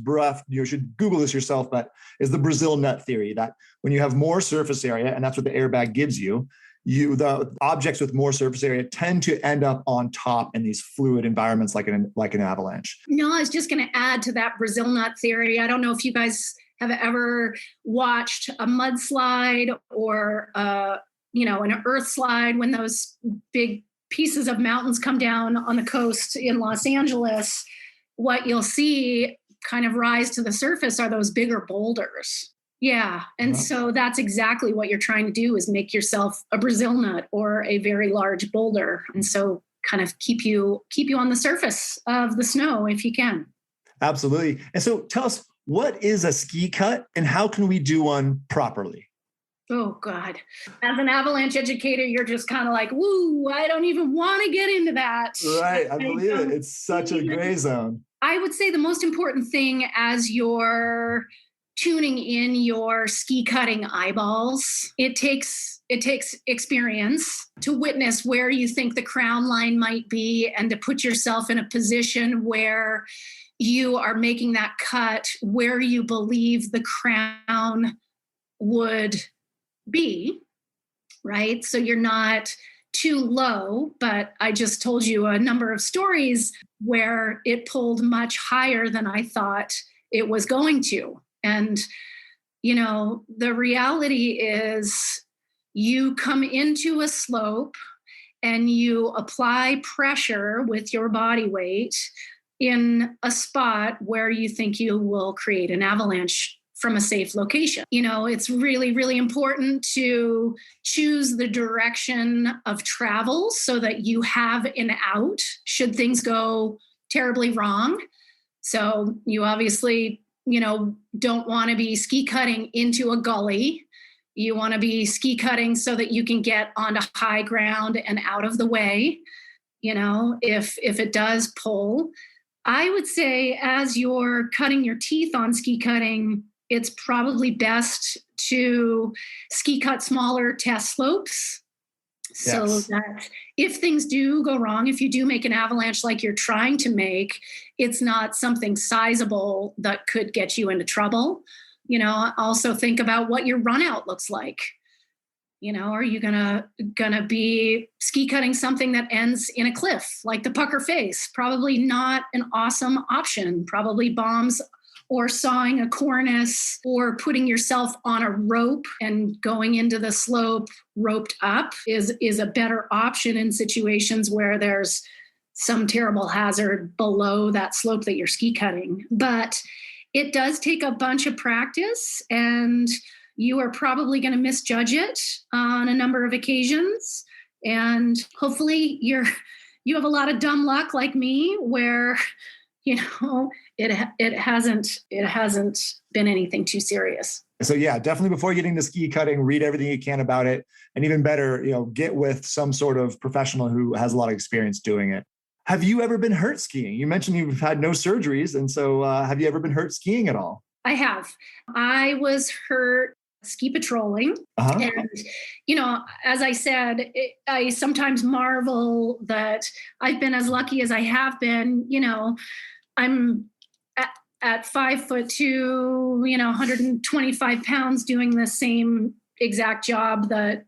you should Google this yourself, but is the Brazil nut theory, that when you have more surface area, and that's what the airbag gives you, the objects with more surface area tend to end up on top in these fluid environments like an avalanche. No, I was just going to add to that Brazil nut theory. I don't know if you guys have ever watched a mudslide or an earth slide, when those big pieces of mountains come down on the coast in Los Angeles. What you'll see kind of rise to the surface are those bigger boulders. Yeah. And so that's exactly what you're trying to do, is make yourself a Brazil nut or a very large boulder. And so kind of keep you on the surface of the snow if you can. Absolutely. And so tell us, what is a ski cut and how can we do one properly? Oh, God. As an avalanche educator, you're just kind of like, woo, I don't even want to get into that. Right. I believe it. It's such a gray zone. I would say the most important thing as you're tuning in your ski cutting eyeballs. It takes experience to witness where you think the crown line might be and to put yourself in a position where you are making that cut where you believe the crown would be, right? So you're not too low, but I just told you a number of stories where it pulled much higher than I thought it was going to. And, the reality is you come into a slope and you apply pressure with your body weight in a spot where you think you will create an avalanche from a safe location. It's really, really important to choose the direction of travel so that you have an out should things go terribly wrong. So you obviously, don't want to be ski cutting into a gully. You want to be ski cutting so that you can get onto high ground and out of the way, if it does pull. I would say as you're cutting your teeth on ski cutting, it's probably best to ski cut smaller test slopes. So that if things do go wrong, if you do make an avalanche like you're trying to make, it's not something sizable that could get you into trouble. Also think about what your run out looks like. Are you gonna be ski cutting something that ends in a cliff like the pucker face? Probably not an awesome option. Probably bombs or sawing a cornice or putting yourself on a rope and going into the slope roped up is a better option in situations where there's some terrible hazard below that slope that you're ski cutting. But it does take a bunch of practice, and you are probably going to misjudge it on a number of occasions. And hopefully you have a lot of dumb luck like me where it hasn't been anything too serious. So yeah, definitely before getting to ski cutting, read everything you can about it. And even better, get with some sort of professional who has a lot of experience doing it. Have you ever been hurt skiing? You mentioned you've had no surgeries. And so have you ever been hurt skiing at all? I have. I was hurt ski patrolling. Uh-huh. And, as I said, I sometimes marvel that I've been as lucky as I have been. I'm at 5'2", 125 pounds doing the same exact job that,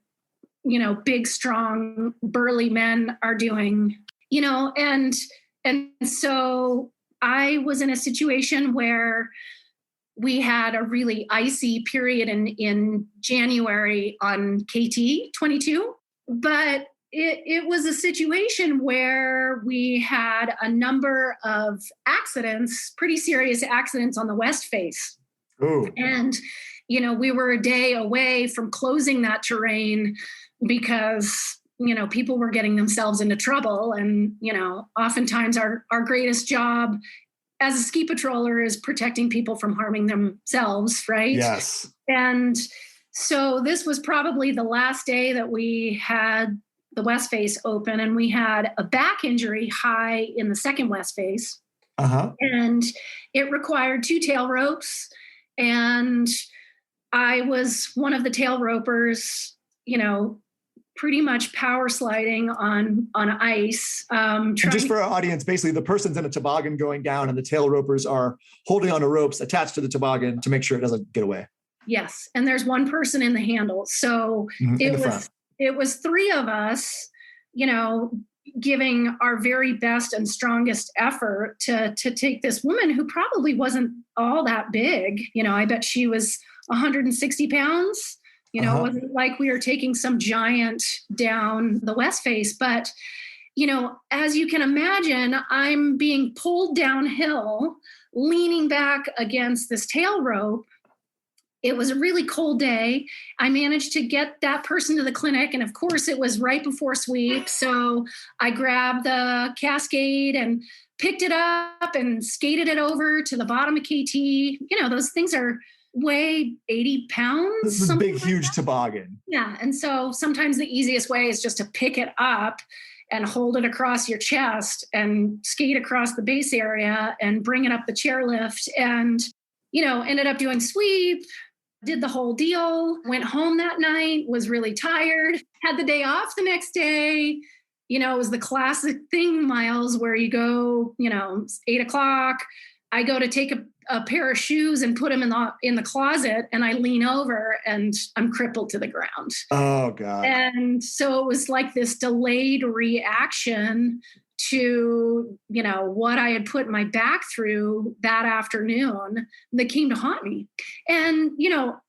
big, strong, burly men are doing, and so I was in a situation where we had a really icy period in January on KT 22, but it was a situation where we had a number of accidents, pretty serious accidents on the west face. Ooh. And, we were a day away from closing that terrain because, people were getting themselves into trouble. And, oftentimes our greatest job as a ski patroller is protecting people from harming themselves, right? Yes. And so this was probably the last day that we had the west face open, and we had a back injury high in the second west face. Uh-huh. And it required 2 tail ropes. And I was one of the tail ropers, pretty much power sliding on ice. Just for our audience, basically the person's in a toboggan going down and the tail ropers are holding onto ropes attached to the toboggan to make sure it doesn't get away. Yes. And there's one person in the handle. So it was 3 of us, giving our very best and strongest effort to take this woman who probably wasn't all that big. I bet she was 160 pounds. It wasn't like we were taking some giant down the west face, but, as you can imagine, I'm being pulled downhill, leaning back against this tail rope. It was a really cold day. I managed to get that person to the clinic. And of course it was right before sweep. So I grabbed the Cascade and picked it up and skated it over to the bottom of KT. Those things are weigh 80 pounds. This is a big, huge toboggan. Yeah. And so sometimes the easiest way is just to pick it up and hold it across your chest and skate across the base area and bring it up the chairlift. And ended up doing sweep, did the whole deal, went home that night, was really tired, had the day off the next day. It was the classic thing, Miles, where you go, 8:00. I go to take a pair of shoes and put them in the closet, and I lean over and I'm crippled to the ground. Oh, God. And so it was like this delayed reaction to, what I had put my back through that afternoon that came to haunt me. And,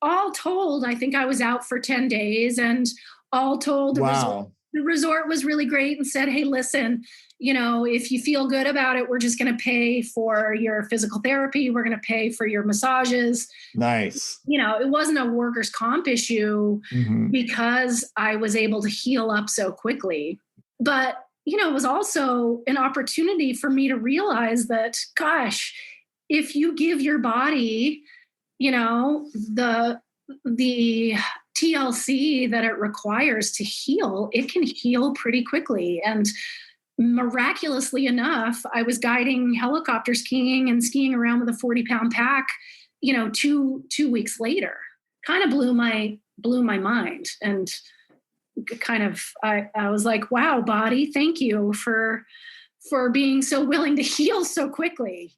all told, I think I was out for 10 days, and all told, wow. The resort was really great and said, hey, listen, if you feel good about it, we're just going to pay for your physical therapy. We're going to pay for your massages. Nice. It wasn't a workers' comp issue because I was able to heal up so quickly. But, it was also an opportunity for me to realize that, gosh, if you give your body, the TLC that it requires to heal, it can heal pretty quickly. And miraculously enough, I was guiding helicopter skiing and skiing around with a 40-pound pack, 2 weeks later. Kind of blew my mind. And kind of, I was like, wow, body, thank you for being so willing to heal so quickly,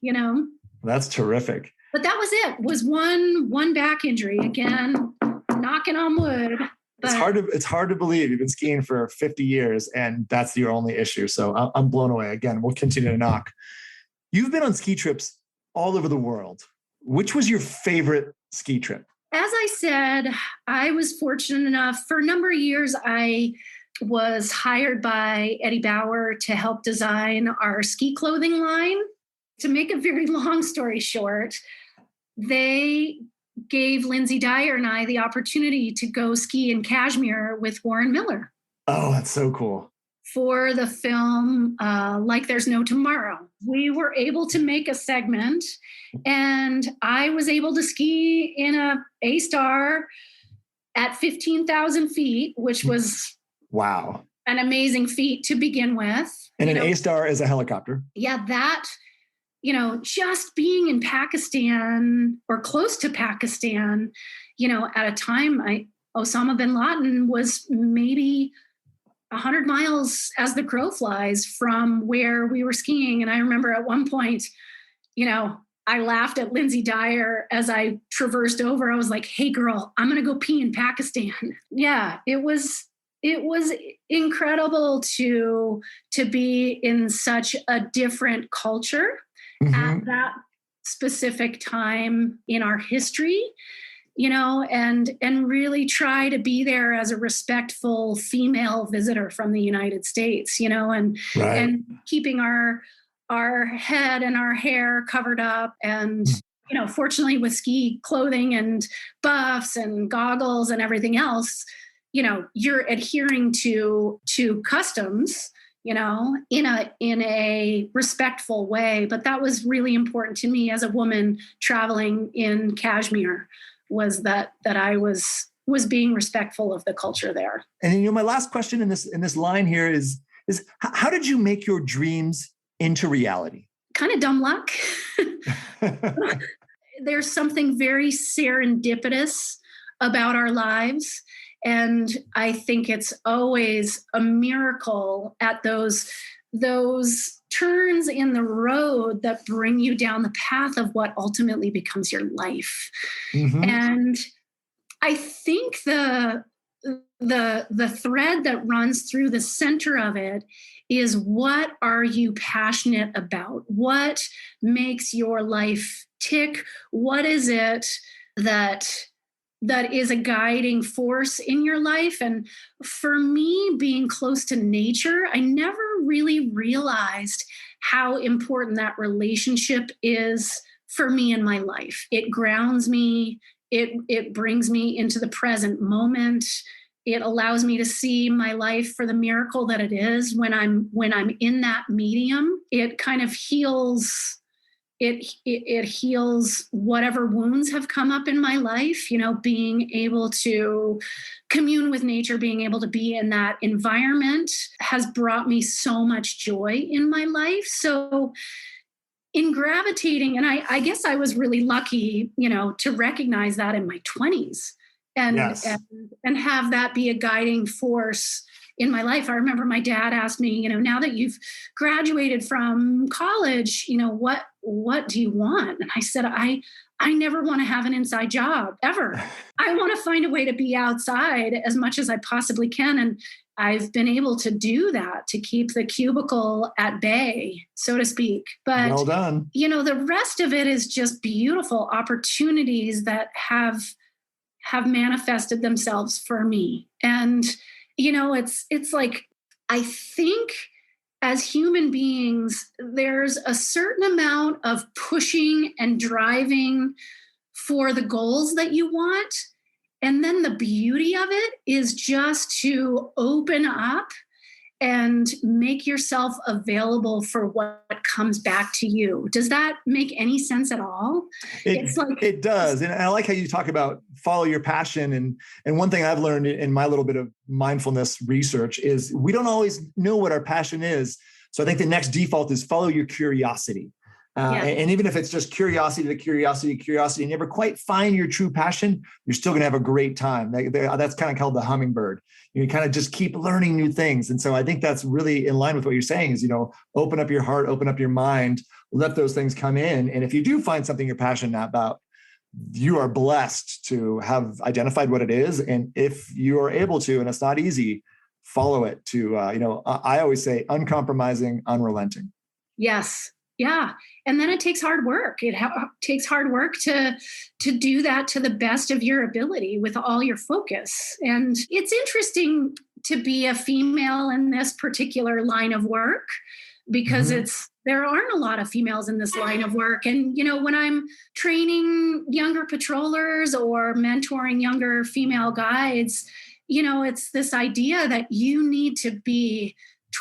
That's terrific. But that was it. Was one back injury. Again, knocking on wood. But it's hard to believe you've been skiing for 50 years and that's your only issue. So I'm blown away. Again, we'll continue to knock. You've been on ski trips all over the world. Which was your favorite ski trip? As I said, I was fortunate enough. For a number of years, I was hired by Eddie Bauer to help design our ski clothing line. To make a very long story short, they gave Lindsay Dyer and I the opportunity to go ski in Kashmir with Warren Miller. Oh, that's so cool. For the film, Like There's No Tomorrow. We were able to make a segment, and I was able to ski in a A-Star at 15,000 feet, which was wow, an amazing feat to begin with. And an A-Star is a helicopter. Yeah, that, just being in Pakistan or close to Pakistan, at a time, Osama bin Laden was maybe 100 miles as the crow flies from where we were skiing. And I remember at one point, I laughed at Lindsay Dyer as I traversed over. I was like, hey girl, I'm going to go pee in Pakistan. Yeah, it was incredible to be in such a different culture at that specific time in our history. And really try to be there as a respectful female visitor from the United States, and keeping our head and our hair covered up. And, fortunately with ski clothing and buffs and goggles and everything else, you're adhering to customs, in a respectful way. But that was really important to me as a woman traveling in Kashmir, was that I was being respectful of the culture there. And my last question in this line here is how did you make your dreams into reality? Kind of dumb luck. There's something very serendipitous about our lives. And I think it's always a miracle at those turns in the road that bring you down the path of what ultimately becomes your life. And I think the thread that runs through the center of it is, what are you passionate about? What makes your life tick? What is it that is a guiding force in your life? And for me, being close to nature, I never really realized how important that relationship is for me in my life. It grounds me. It brings me into the present moment. It allows me to see my life for the miracle that it is. When I'm in that medium, it kind of heals. It heals whatever wounds have come up in my life, being able to commune with nature, being able to be in that environment has brought me so much joy in my life. So in gravitating, and I guess I was really lucky, to recognize that in my 20s and, Yes. and have that be a guiding force in my life. I remember my dad asked me, now that you've graduated from college, what do you want? And I said, I never want to have an inside job ever. I want to find a way to be outside as much as I possibly can. And I've been able to do that, to keep the cubicle at bay, so to speak. But well done. The rest of it is just beautiful opportunities that have manifested themselves for me. And it's like, I think as human beings, there's a certain amount of pushing and driving for the goals that you want. And then the beauty of it is just to open up and make yourself available for what comes back to you. Does that make any sense at all? It does. And I like how you talk about follow your passion. And one thing I've learned in my little bit of mindfulness research is we don't always know what our passion is. So I think the next default is follow your curiosity. And even if it's just curiosity to curiosity, you never quite find your true passion, you're still going to have a great time. That's kind of called the hummingbird. You kind of just keep learning new things. And so I think that's really in line with what you're saying is, open up your heart, open up your mind, let those things come in. And if you do find something you're passionate about, you are blessed to have identified what it is. And if you are able to, and it's not easy, follow it to, I always say uncompromising, unrelenting. Yes. Yeah. And then it takes hard work. It takes hard work to do that to the best of your ability with all your focus. And it's interesting to be a female in this particular line of work because there aren't a lot of females in this line of work. And, when I'm training younger patrollers or mentoring younger female guides, it's this idea that you need to be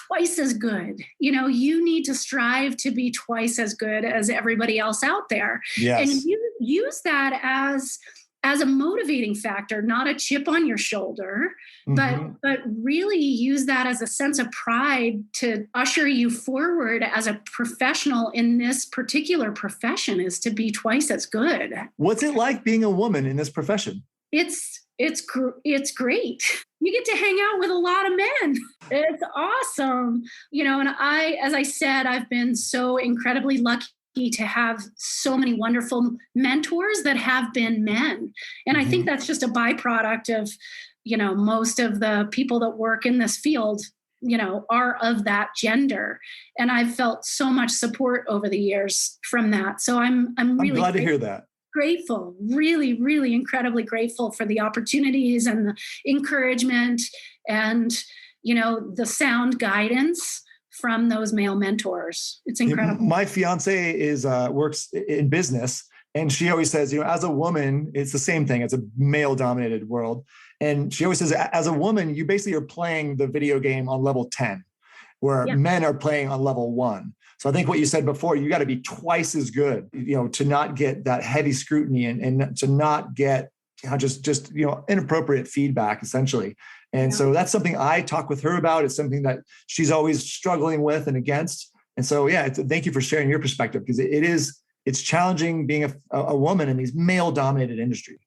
twice as good. You need to strive to be twice as good as everybody else out there. Yes. And you use that as a motivating factor, not a chip on your shoulder, but really use that as a sense of pride to usher you forward as a professional in this particular profession, is to be twice as good. What's it like being a woman in this profession? It's great. You get to hang out with a lot of men. It's awesome. And as I said, I've been so incredibly lucky to have so many wonderful mentors that have been men. And I think that's just a byproduct of, most of the people that work in this field, are of that gender. And I've felt so much support over the years from that. So I'm really glad to hear that. Grateful, really, really incredibly grateful for the opportunities and the encouragement and, the sound guidance from those male mentors. It's incredible. My fiance works in business, and she always says, as a woman, it's the same thing. It's a male dominated world. And she always says, as a woman, you basically are playing the video game on level 10, where men are playing on level 1. So I think what you said before, you got to be twice as good, to not get that heavy scrutiny and to not get just inappropriate feedback, essentially. And so that's something I talk with her about. It's something that she's always struggling with and against. And so, thank you for sharing your perspective, because it's challenging being a woman in these male dominated industry.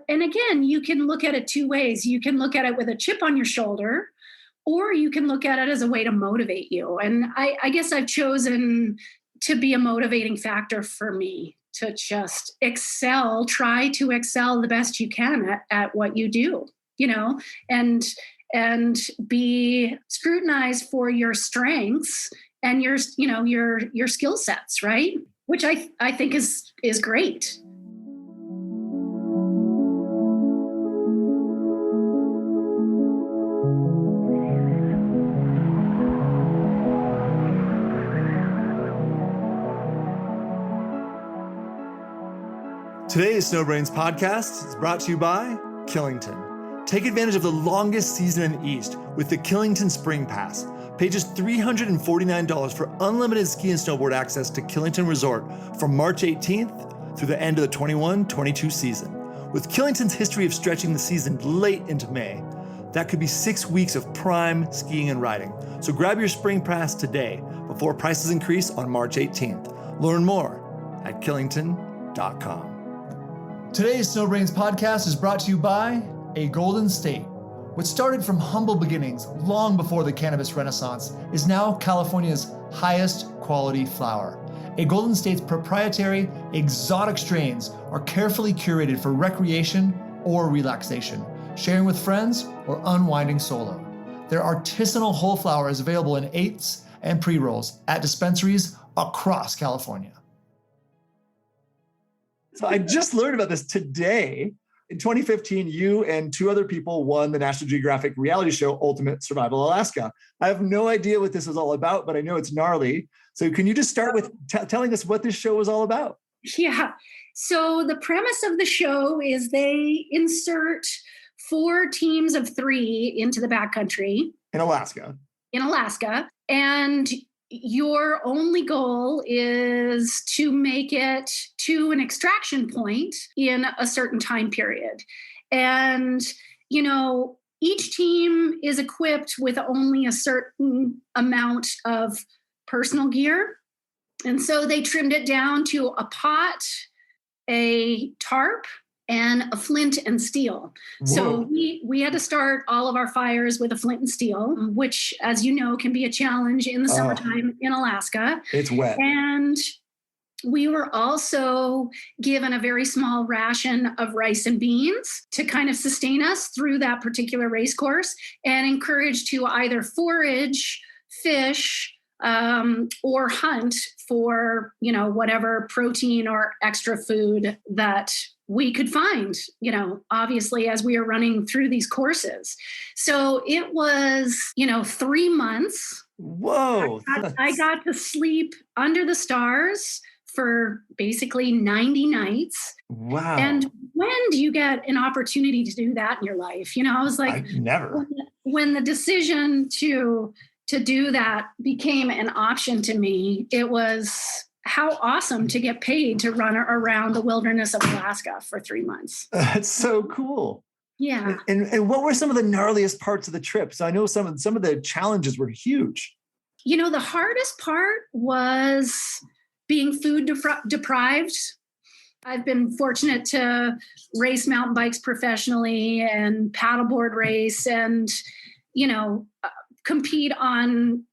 And again, you can look at it two ways. You can look at it with a chip on your shoulder, or you can look at it as a way to motivate you. And I guess I've chosen to be a motivating factor for me, to just try to excel the best you can at what you do, and be scrutinized for your strengths and your skill sets, right? Which I think is great. Today's SnowBrains Podcast is brought to you by Killington. Take advantage of the longest season in the East with the Killington Spring Pass. Pay just $349 for unlimited ski and snowboard access to Killington Resort from March 18th through the end of the 21-22 season. With Killington's history of stretching the season late into May, that could be 6 weeks of prime skiing and riding. So grab your Spring Pass today before prices increase on March 18th. Learn more at killington.com. Today's SnowBrains podcast is brought to you by A Golden State. What started from humble beginnings long before the cannabis renaissance is now California's highest quality flower. A Golden State's proprietary exotic strains are carefully curated for recreation or relaxation, sharing with friends or unwinding solo. Their artisanal whole flower is available in eighths and pre-rolls at dispensaries across California. So I just learned about this today. In 2015, you and two other people won the National Geographic reality show, Ultimate Survival Alaska. I have no idea what this is all about, but I know it's gnarly. So can you just start with telling us what this show was all about? Yeah. So the premise of the show is they insert 4 teams of 3 into the backcountry. In Alaska. And your only goal is to make it to an extraction point in a certain time period. And, you know, each team is equipped with only a certain amount of personal gear. And so they trimmed it down to a pot, a tarp, and a flint and steel. Whoa. So we had to start all of our fires with a flint and steel, which, as you know, can be a challenge in the summertime in Alaska. It's wet. And we were also given a very small ration of rice and beans to kind of sustain us through that particular race course, and encouraged to either forage, fish, or hunt for, you know, whatever protein or extra food that we could find, you know, obviously as we are running through these courses. So it was, you know, 3 months. Whoa. I got to sleep under the stars for basically 90 nights. Wow. And when do you get an opportunity to do that in your life? You know, I was like, never. When the decision to do that became an option to me, it was how awesome to get paid to run around the wilderness of Alaska for 3 months. That's so cool. Yeah. And what were some of the gnarliest parts of the trip? So I know some of the challenges were huge. You know, the hardest part was being food deprived. I've been fortunate to race mountain bikes professionally and paddleboard race and, you know, compete on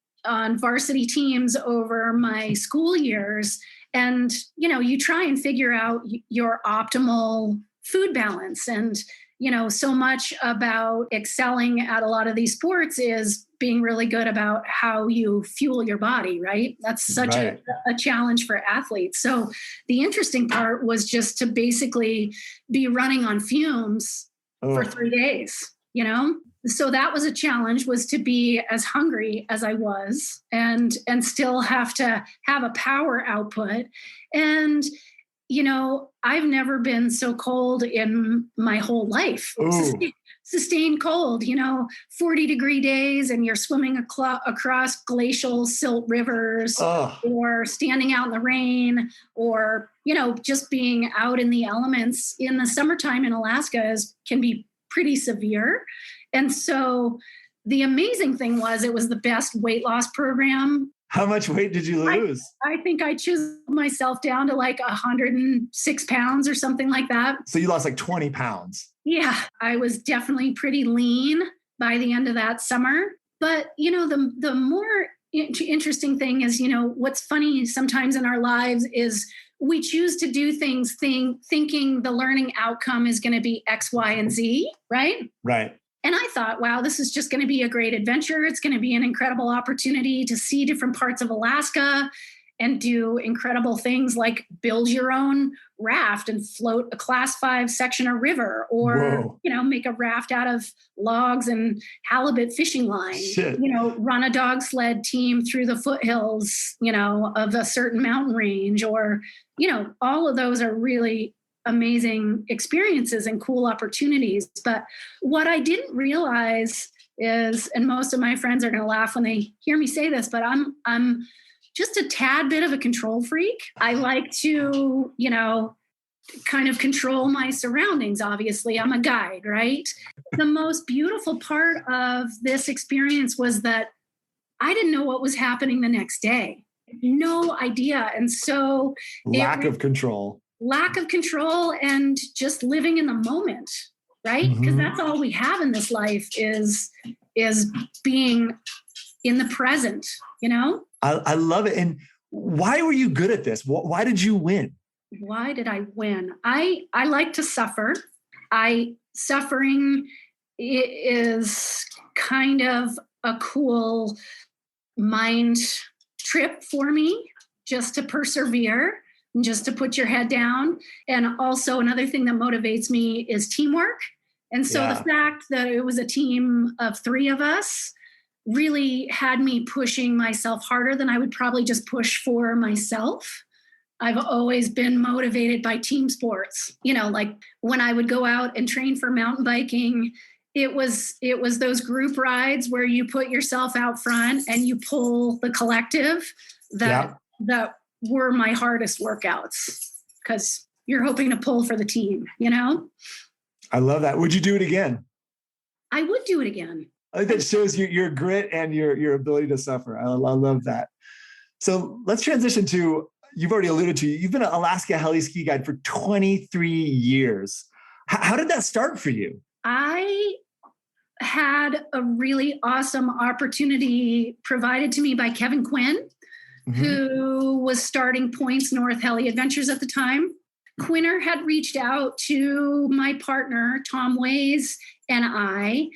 varsity teams over my school years. And, you know, you try and figure out your optimal food balance. And, you know, so much about excelling at a lot of these sports is being really good about how you fuel your body, right? That's such a challenge for athletes. So the interesting part was just to basically be running on fumes for 3 days, you know? So that was a challenge, was to be as hungry as I was and still have to have a power output. And, you know, I've never been so cold in my whole life. Sustained cold, you know, 40-degree days and you're swimming across glacial silt rivers or standing out in the rain or, you know, just being out in the elements in the summertime in Alaska can be pretty severe. And so the amazing thing was it was the best weight loss program. How much weight did you lose? I think I chiseled myself down to like 106 pounds or something like that. So you lost like 20 pounds. Yeah, I was definitely pretty lean by the end of that summer. But, you know, the more interesting thing is, you know, what's funny sometimes in our lives is we choose to do things thinking the learning outcome is going to be X, Y, and Z, right? Right. And I thought, wow, this is just going to be a great adventure. It's going to be an incredible opportunity to see different parts of Alaska and do incredible things like build your own raft and float a class 5 section of river or, you know, make a raft out of logs and halibut fishing line, you know, run a dog sled team through the foothills, you know, of a certain mountain range or, you know, all of those are really amazing experiences and cool opportunities. But what I didn't realize is, and most of my friends are going to laugh when they hear me say this, but I'm just a tad bit of a control freak. I like to, you know, kind of control my surroundings. Obviously, I'm a guide, right? The most beautiful part of this experience was that I didn't know what was happening the next day. No idea. And so lack of control and just living in the moment, right? Because that's all we have in this life is being in the present, you know? I love it. And why were you good at this? Why did you win? Why did I win? I like to suffer. Suffering is kind of a cool mind trip for me, just to persevere and just to put your head down. And also another thing that motivates me is teamwork. And so the fact that it was a team of 3 of us really had me pushing myself harder than I would probably just push for myself. I've always been motivated by team sports. You know, like when I would go out and train for mountain biking, it was those group rides where you put yourself out front and you pull the collective that were my hardest workouts, because you're hoping to pull for the team, you know? I love that. Would you do it again? I would do it again. I think that shows your grit and your ability to suffer. I love that. So let's transition to, you've already alluded to, you've been an Alaska Heli-Ski guide for 23 years. How did that start for you? I had a really awesome opportunity provided to me by Kevin Quinn, who was starting Points North Heli Adventures at the time. Quinner had reached out to my partner, Tom Ways, and I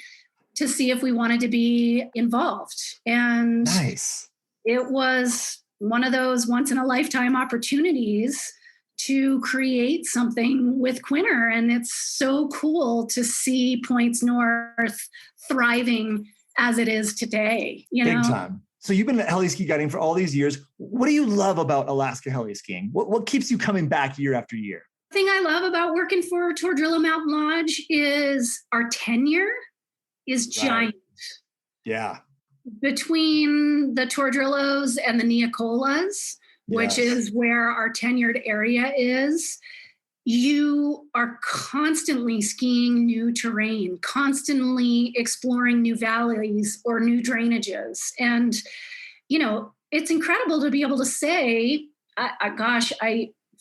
to see if we wanted to be involved. And nice. It was one of those once in a lifetime opportunities to create something with Quinner. And it's so cool to see Points North thriving as it is today. You know? Big time. So you've been heli-ski guiding for all these years. What do you love about Alaska heli-skiing? What keeps you coming back year after year? The thing I love about working for Tordrillo Mountain Lodge is our tenure is giant. Yeah. Between the Tordrillos and the Neocolas, which is where our tenured area is, you are constantly skiing new terrain, constantly exploring new valleys or new drainages. And, you know, it's incredible to be able to say,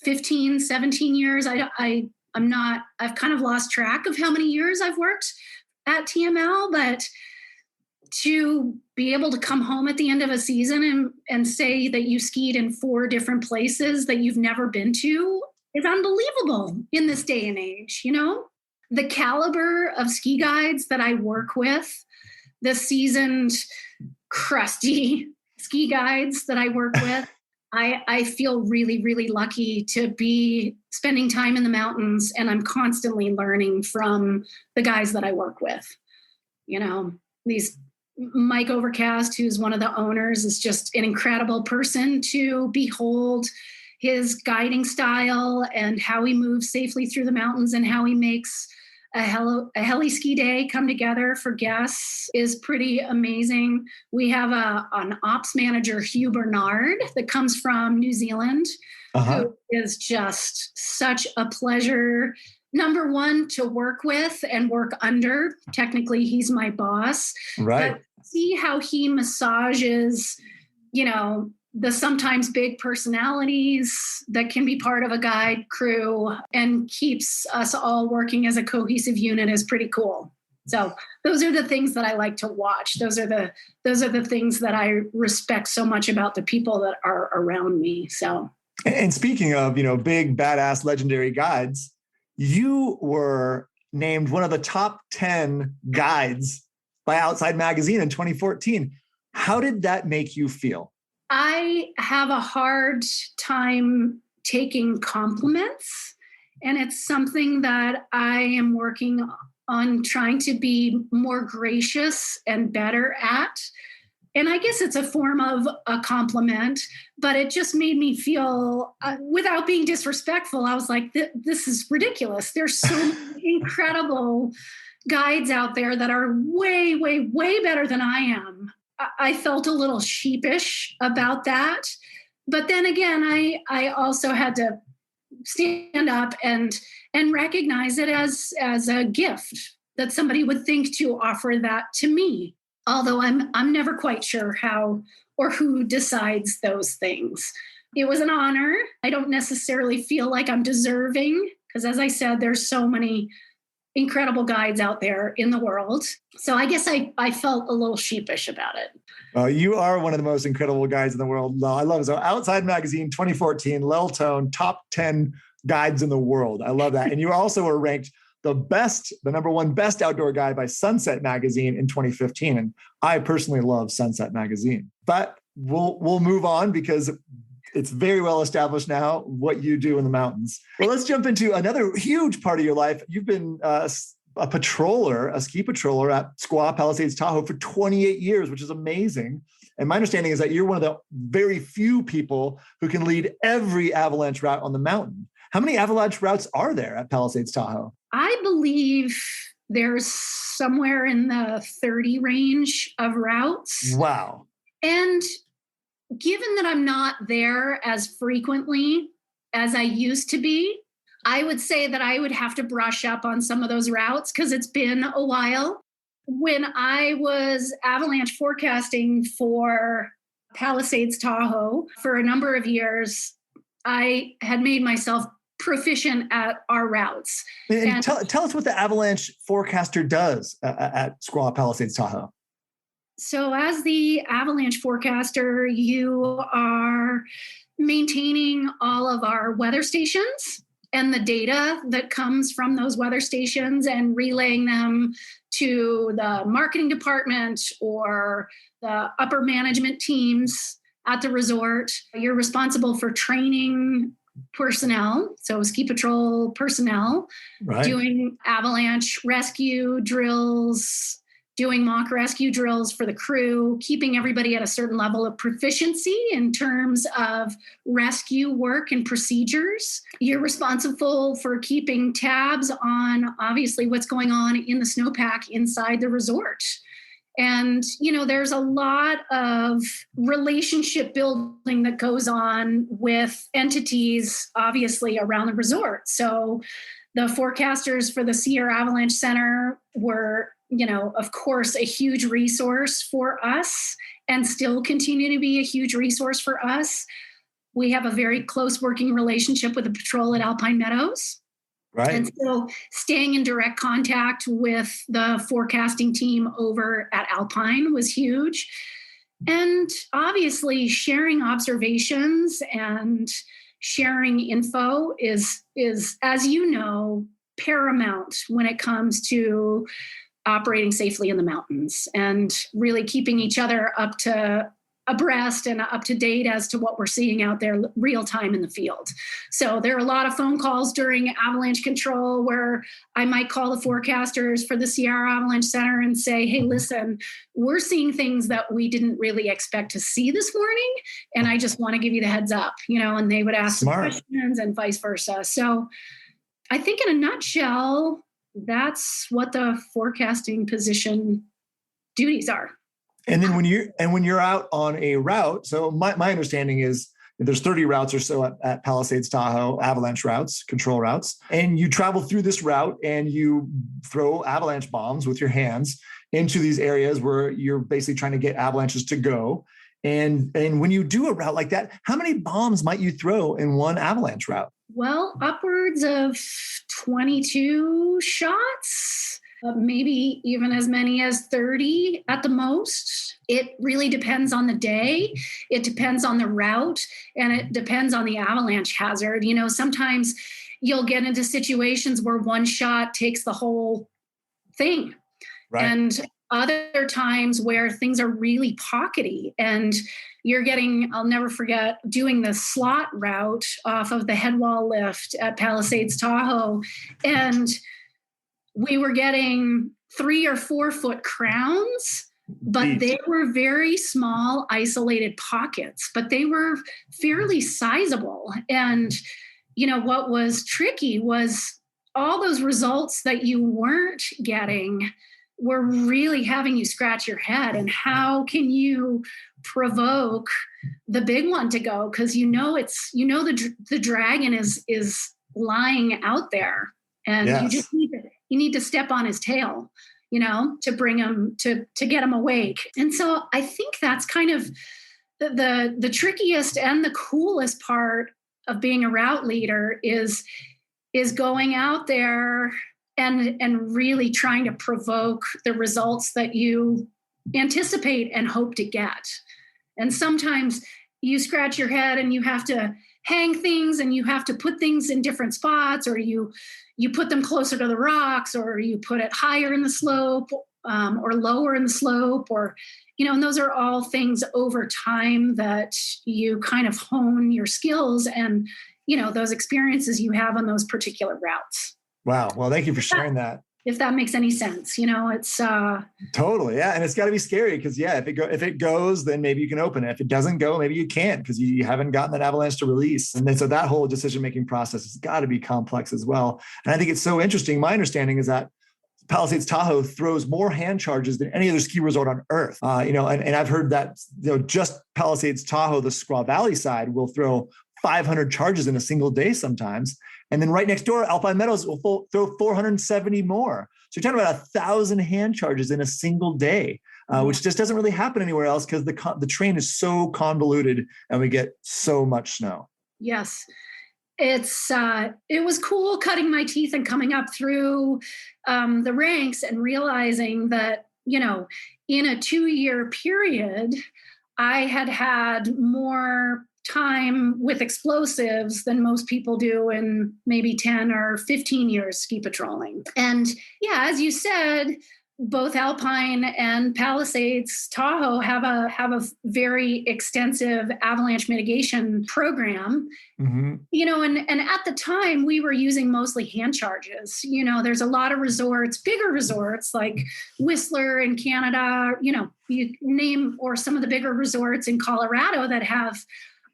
15, 17 years, I've kind of lost track of how many years I've worked at TML, but to be able to come home at the end of a season and say that you skied in 4 different places that you've never been to is unbelievable in this day and age. You know, the caliber of ski guides that I work with, the seasoned, crusty ski guides that I work with, I feel really, really lucky to be spending time in the mountains, and I'm constantly learning from the guys that I work with. You know, Mike Overcast, who's one of the owners, is just an incredible person to behold. His guiding style and how he moves safely through the mountains and how he makes a heli-ski day come together for guests is pretty amazing. We have an ops manager, Hugh Bernard, that comes from New Zealand, who is just such a pleasure. Number one, to work with and work under. Technically, he's my boss. Right. But see how he massages, you know, the sometimes big personalities that can be part of a guide crew and keeps us all working as a cohesive unit is pretty cool. So those are the things that I like to watch. Those are the things that I respect so much about the people that are around me. So, and speaking of, you know, big, badass, legendary guides, you were named one of the top 10 guides by Outside Magazine in 2014. How did that make you feel? I have a hard time taking compliments, and it's something that I am working on trying to be more gracious and better at. And I guess it's a form of a compliment, but it just made me feel, without being disrespectful, I was like, this is ridiculous. There's so many incredible guides out there that are way, way, way better than I am. I felt a little sheepish about that. But then again, I also had to stand up and recognize it as a gift that somebody would think to offer that to me. although I'm never quite sure how or who decides those things. It was an honor. I don't necessarily feel like I'm deserving because, as I said, there's so many incredible guides out there in the world. So I guess I felt a little sheepish about it. You are one of the most incredible guides in the world. I love it. So Outside Magazine 2014, Lel Tone, top 10 guides in the world. I love that. And you also were ranked the number one best outdoor guide by Sunset Magazine in 2015. And I personally love Sunset Magazine. But we'll move on because it's very well established now what you do in the mountains. Well, let's jump into another huge part of your life. You've been a ski patroller at Squaw Palisades Tahoe for 28 years, which is amazing. And my understanding is that you're one of the very few people who can lead every avalanche route on the mountain. How many avalanche routes are there at Palisades Tahoe? I believe there's somewhere in the 30 range of routes. Wow. And given that I'm not there as frequently as I used to be, I would say that I would have to brush up on some of those routes because it's been a while. When I was avalanche forecasting for Palisades Tahoe for a number of years, I had made myself proficient at our routes. And tell us what the avalanche forecaster does at Squaw Palisades Tahoe. So as the avalanche forecaster, you are maintaining all of our weather stations and the data that comes from those weather stations and relaying them to the marketing department or the upper management teams at the resort. You're responsible for training personnel, so ski patrol personnel, right, doing avalanche rescue drills, doing mock rescue drills for the crew, keeping everybody at a certain level of proficiency in terms of rescue work and procedures. You're responsible for keeping tabs on, obviously, what's going on in the snowpack inside the resort. And, there's a lot of relationship building that goes on with entities, obviously, around the resort. So the forecasters for the Sierra Avalanche Center were, of course, a huge resource for us and still continue to be a huge resource for us. We have a very close working relationship with the patrol at Alpine Meadows. Right. And so staying in direct contact with the forecasting team over at Alpine was huge. And obviously sharing observations and sharing info is, as you know, paramount when it comes to operating safely in the mountains and really keeping each other abreast and up to date as to what we're seeing out there real time in the field. So there are a lot of phone calls during avalanche control where I might call the forecasters for the Sierra Avalanche Center and say, hey, listen, we're seeing things that we didn't really expect to see this morning. And I just want to give you the heads up, and they would ask some questions and vice versa. So I think in a nutshell, that's what the forecasting position duties are. And then when you're out on a route, so my understanding is there's 30 routes or so at Palisades Tahoe, avalanche routes, control routes, and you travel through this route and you throw avalanche bombs with your hands into these areas where you're basically trying to get avalanches to go. And when you do a route like that, how many bombs might you throw in one avalanche route? Well, upwards of 22 shots. Maybe even as many as 30 at the most. It really depends on the day. It depends on the route, and it depends on the avalanche hazard. Sometimes you'll get into situations where one shot takes the whole thing. Right. And other times where things are really pockety and you're getting, I'll never forget doing the slot route off of the headwall lift at Palisades Tahoe. And we were getting 3 or 4 foot crowns, but they were very small, isolated pockets, but they were fairly sizable. And, what was tricky was all those results that you weren't getting were really having you scratch your head. And how can you provoke the big one to go? Because the dragon is lying out there, and you just need to step on his tail. to bring them to get them awake. And so I think that's kind of the trickiest and the coolest part of being a route leader is going out there and really trying to provoke the results that you anticipate and hope to get. And sometimes you scratch your head and you have to hang things and you have to put things in different spots, or you put them closer to the rocks, or you put it higher in the slope or lower in the slope, or, and those are all things over time that you kind of hone your skills and, those experiences you have on those particular routes. Wow. Well, thank you for sharing that. If that makes any sense, it's totally. Yeah. And it's gotta be scary because if it goes, then maybe you can open it. If it doesn't go, maybe you can't because you haven't gotten that avalanche to release. And then, so that whole decision-making process has got to be complex as well. And I think it's so interesting. My understanding is that Palisades Tahoe throws more hand charges than any other ski resort on earth. And I've heard that, just Palisades Tahoe, the Squaw Valley side will throw 500 charges in a single day sometimes. And then right next door, Alpine Meadows will throw 470 more. So you're talking about 1,000 hand charges in a single day, which just doesn't really happen anywhere else because the terrain is so convoluted and we get so much snow. Yes. It was cool cutting my teeth and coming up through the ranks and realizing that, in a 2-year period, I had more time with explosives than most people do in maybe 10 or 15 years ski patrolling. And yeah, as you said, both Alpine and Palisades Tahoe have a very extensive avalanche mitigation program. Mm-hmm. And at the time we were using mostly hand charges. There's a lot of resorts, bigger resorts like Whistler in Canada, you name, or some of the bigger resorts in Colorado that have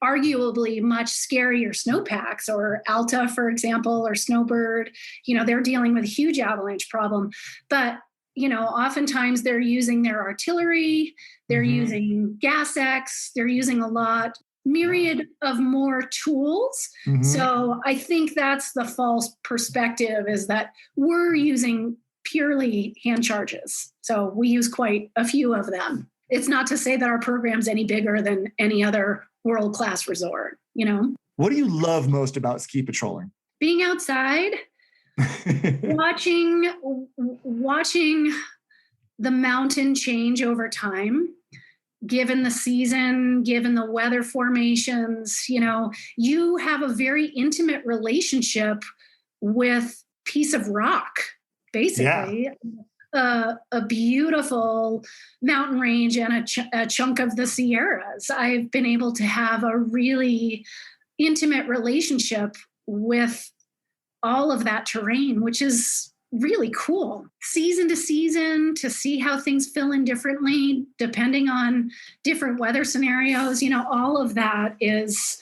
arguably much scarier snowpacks, or Alta, for example, or Snowbird. They're dealing with a huge avalanche problem. But oftentimes they're using their artillery, they're using gas X, they're using a myriad of more tools. Mm-hmm. So I think that's the false perspective, is that we're using purely hand charges. So we use quite a few of them. It's not to say that our program's any bigger than any other world-class resort, What do you love most about ski patrolling? Being outside, watching the mountain change over time, given the season, given the weather formations. You have a very intimate relationship with piece of rock, basically. Yeah. A beautiful mountain range and a chunk of the Sierras. I've been able to have a really intimate relationship with all of that terrain, which is really cool. Season to season, to see how things fill in differently, depending on different weather scenarios, all of that is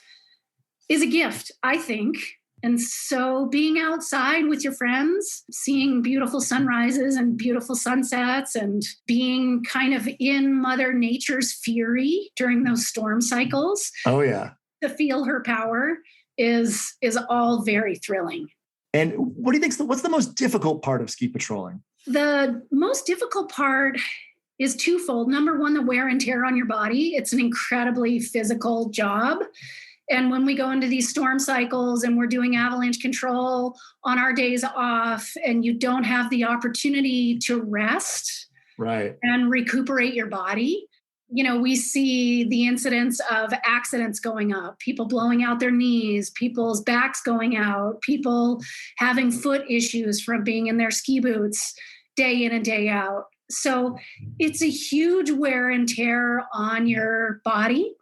a gift, I think. And so being outside with your friends, seeing beautiful sunrises and beautiful sunsets, and being kind of in Mother Nature's fury during those storm cycles. Oh, yeah. To feel her power is all very thrilling. And what do you think? What's the most difficult part of ski patrolling? The most difficult part is twofold. Number one, the wear and tear on your body. It's an incredibly physical job. And when we go into these storm cycles and we're doing avalanche control on our days off, and you don't have the opportunity to rest, right, and recuperate your body, we see the incidence of accidents going up, people blowing out their knees, people's backs going out, people having foot issues from being in their ski boots day in and day out. So it's a huge wear and tear on your body.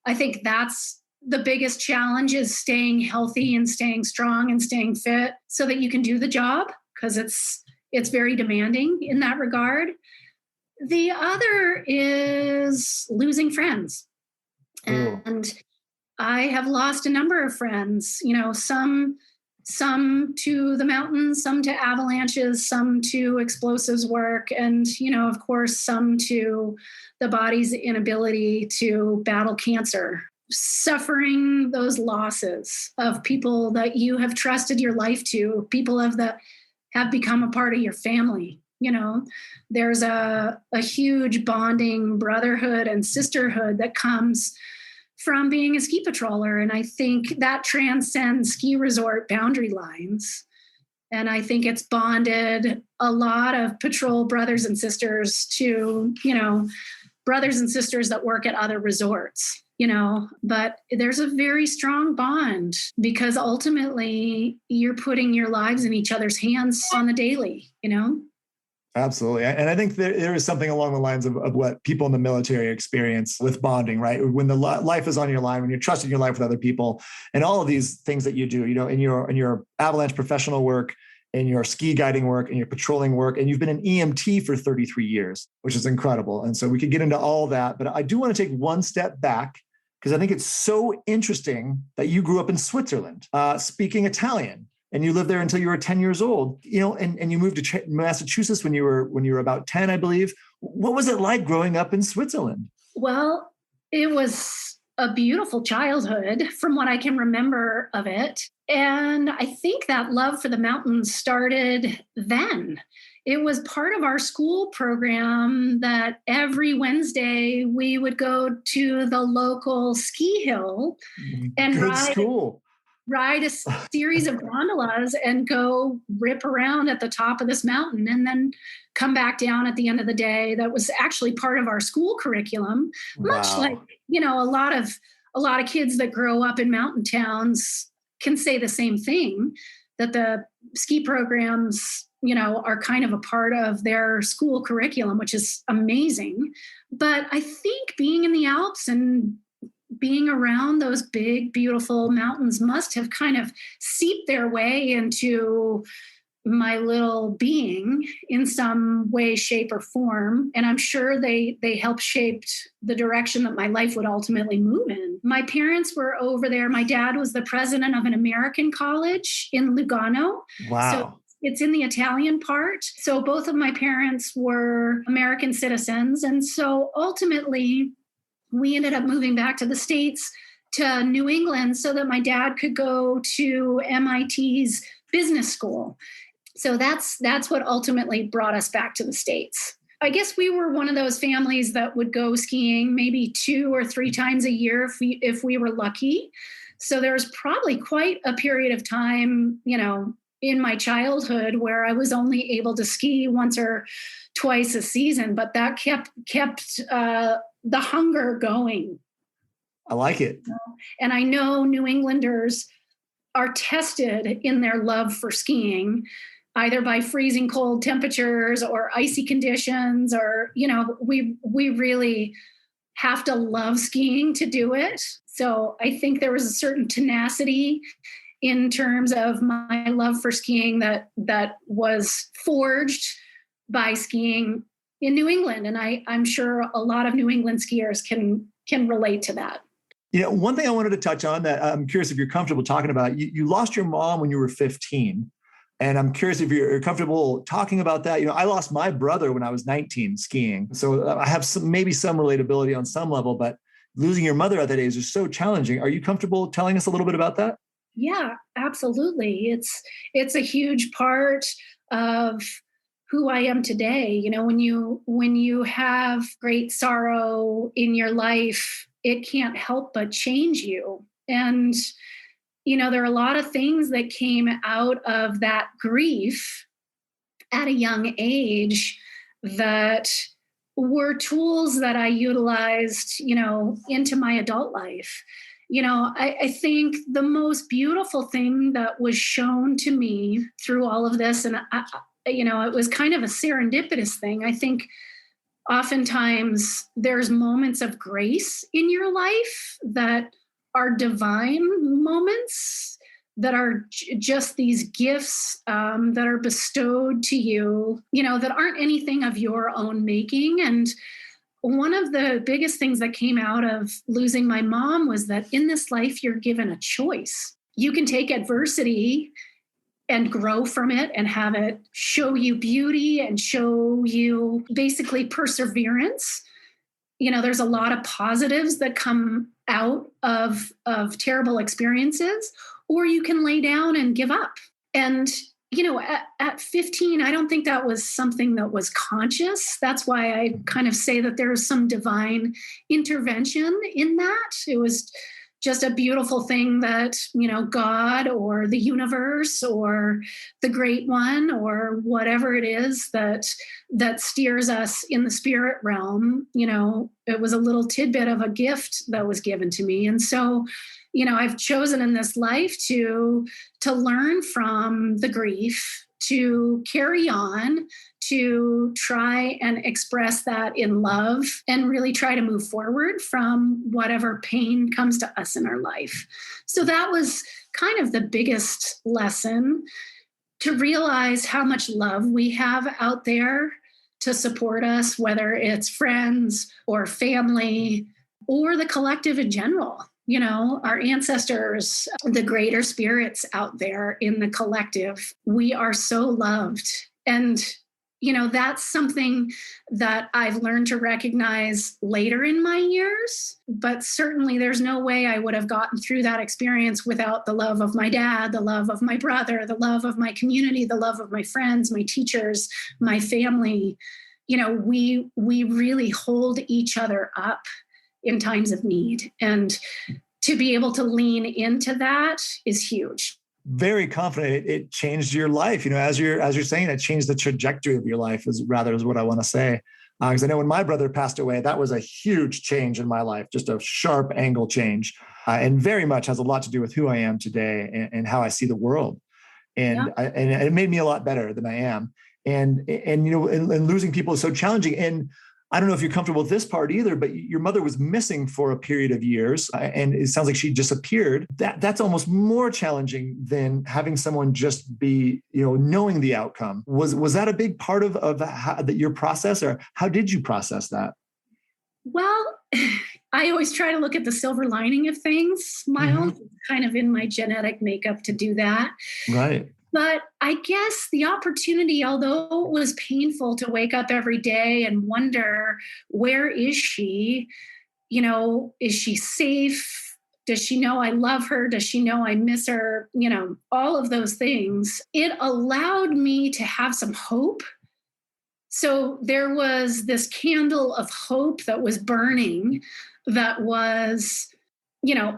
I think that's the biggest challenge, is staying healthy and staying strong and staying fit so that you can do the job, because it's very demanding in that regard. The other is losing friends. Ooh. And I have lost a number of friends, some to the mountains, some to avalanches, some to explosives work, and, of course, some to the body's inability to battle cancer. Suffering those losses of people that you have trusted your life to, people that have become a part of your family, There's a huge bonding brotherhood and sisterhood that comes from being a ski patroller. And I think that transcends ski resort boundary lines. And I think it's bonded a lot of patrol brothers and sisters to, brothers and sisters that work at other resorts, but there's a very strong bond because ultimately you're putting your lives in each other's hands on the daily, Absolutely. And I think there is something along the lines of what people in the military experience with bonding, right? When the life is on your line, when you're trusting your life with other people and all of these things that you do, in your avalanche professional work, in your ski guiding work, and your patrolling work, and you've been an EMT for 33 years, which is incredible. And so we could get into all that, but I do want to take one step back because I think it's so interesting that you grew up in Switzerland, speaking Italian. And you lived there until you were 10 years old, and you moved to Massachusetts when you were about 10, I believe. What was it like growing up in Switzerland? Well, it was a beautiful childhood from what I can remember of it. And I think that love for the mountains started then. It was part of our school program that every Wednesday we would go to the local ski hill and ride a series of gondolas and go rip around at the top of this mountain and then come back down at the end of the day. That was actually part of our school curriculum, much like, a lot of kids that grow up in mountain towns can say the same thing, that the ski programs, are kind of a part of their school curriculum, which is amazing. But I think being in the Alps and being around those big, beautiful mountains must have kind of seeped their way into my little being in some way, shape, or form. And I'm sure they helped shape the direction that my life would ultimately move in. My parents were over there. My dad was the president of an American college in Lugano. Wow. So it's in the Italian part. So both of my parents were American citizens. And so ultimately, we ended up moving back to the States, to New England, so that my dad could go to MIT's business school. So that's what ultimately brought us back to the States. I guess we were one of those families that would go skiing maybe 2 or 3 times a year if we were lucky. So there was probably quite a period of time, in my childhood where I was only able to ski once or twice a season, but that kept the hunger going. I like it. And I know New Englanders are tested in their love for skiing, either by freezing cold temperatures or icy conditions, or, we really have to love skiing to do it. So I think there was a certain tenacity in terms of my love for skiing that was forged by skiing in New England. And I'm sure a lot of New England skiers can relate to that. One thing I wanted to touch on that I'm curious if you're comfortable talking about, you lost your mom when you were 15. And I'm curious if you're comfortable talking about that. I lost my brother when I was 19 skiing. So I have maybe some relatability on some level, but losing your mother at that age is so challenging. Are you comfortable telling us a little bit about that? Yeah, absolutely. It's a huge part of who I am today. When you have great sorrow in your life, it can't help but change you. And, there are a lot of things that came out of that grief at a young age that were tools that I utilized, into my adult life. I think the most beautiful thing that was shown to me through all of this, and it was kind of a serendipitous thing. I think oftentimes there's moments of grace in your life that are divine moments, that are just these gifts that are bestowed to you, that aren't anything of your own making. And one of the biggest things that came out of losing my mom was that in this life, you're given a choice. You can take adversity and grow from it and have it show you beauty and show you basically perseverance. There's a lot of positives that come out of terrible experiences, or you can lay down and give up. And, at 15, I don't think that was something that was conscious. That's why I kind of say that there was some divine intervention in that. It was just a beautiful thing that, God or the universe or the great one or whatever it is that steers us in the spirit realm, it was a little tidbit of a gift that was given to me. And so, I've chosen in this life to learn from the grief, to carry on, to try and express that in love and really try to move forward from whatever pain comes to us in our life. So that was kind of the biggest lesson, to realize how much love we have out there to support us, whether it's friends or family or the collective in general. Our ancestors, the greater spirits out there in the collective, we are so loved. And, that's something that I've learned to recognize later in my years. But certainly there's no way I would have gotten through that experience without the love of my dad, the love of my brother, the love of my community, the love of my friends, my teachers, my family. We really hold each other up in times of need. And to be able to lean into that is huge. Very confident it changed your life. As you're saying, it changed the trajectory of your life is what I want to say. Because I know when my brother passed away, that was a huge change in my life, just a sharp angle change, and very much has a lot to do with who I am today and how I see the world. And and it made me a lot better than I am. And losing people is so challenging. And I don't know if you're comfortable with this part either, but your mother was missing for a period of years, and it sounds like she disappeared. That's almost more challenging than having someone just be, knowing the outcome. Was that a big part of your process, or how did you process that? Well, I always try to look at the silver lining of things. My own kind of in my genetic makeup to do that. Right. But I guess the opportunity, although it was painful to wake up every day and wonder, where is she? Is she safe? Does she know I love her? Does she know I miss her? All of those things. It allowed me to have some hope. So there was this candle of hope that was burning, that was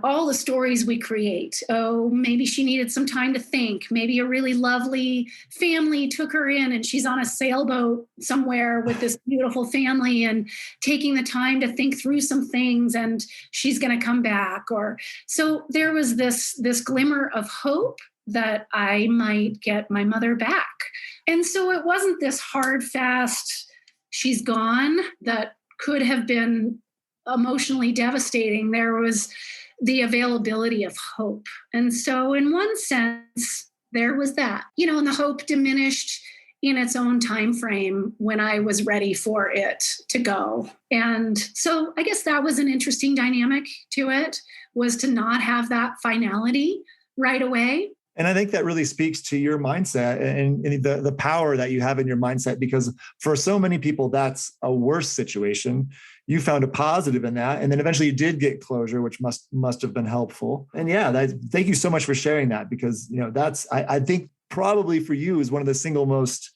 all the stories we create. Oh, maybe she needed some time to think. Maybe a really lovely family took her in and she's on a sailboat somewhere with this beautiful family and taking the time to think through some things, and she's going to come back. Or so there was this glimmer of hope that I might get my mother back. And so it wasn't this hard, fast, she's gone, that could have been emotionally devastating. There was the availability of hope. And so in one sense, there was that, and the hope diminished in its own time frame when I was ready for it to go. And so I guess that was an interesting dynamic to it, was to not have that finality right away. And I think that really speaks to your mindset and the power that you have in your mindset, because for so many people, that's a worse situation. You found a positive in that. And then eventually you did get closure, which must have been helpful. And thank you so much for sharing that, because, that's, I think probably for you is one of the single most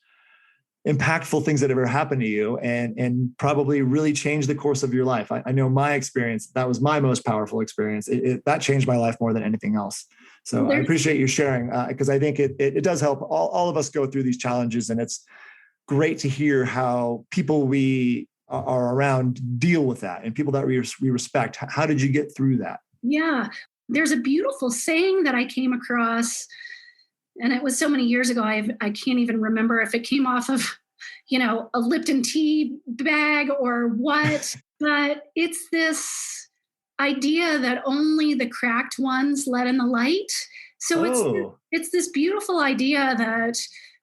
impactful things that ever happened to you, and probably really changed the course of your life. I know my experience, that was my most powerful experience. That changed my life more than anything else. So I appreciate you sharing, because I think it does help all of us go through these challenges. And it's great to hear how people we are around deal with that, and people that we respect. How did you get through that? Yeah, there's a beautiful saying that I came across, and it was so many years ago, I can't even remember if it came off of, a Lipton tea bag or what, but it's this idea that only the cracked ones let in the light. So it's this beautiful idea that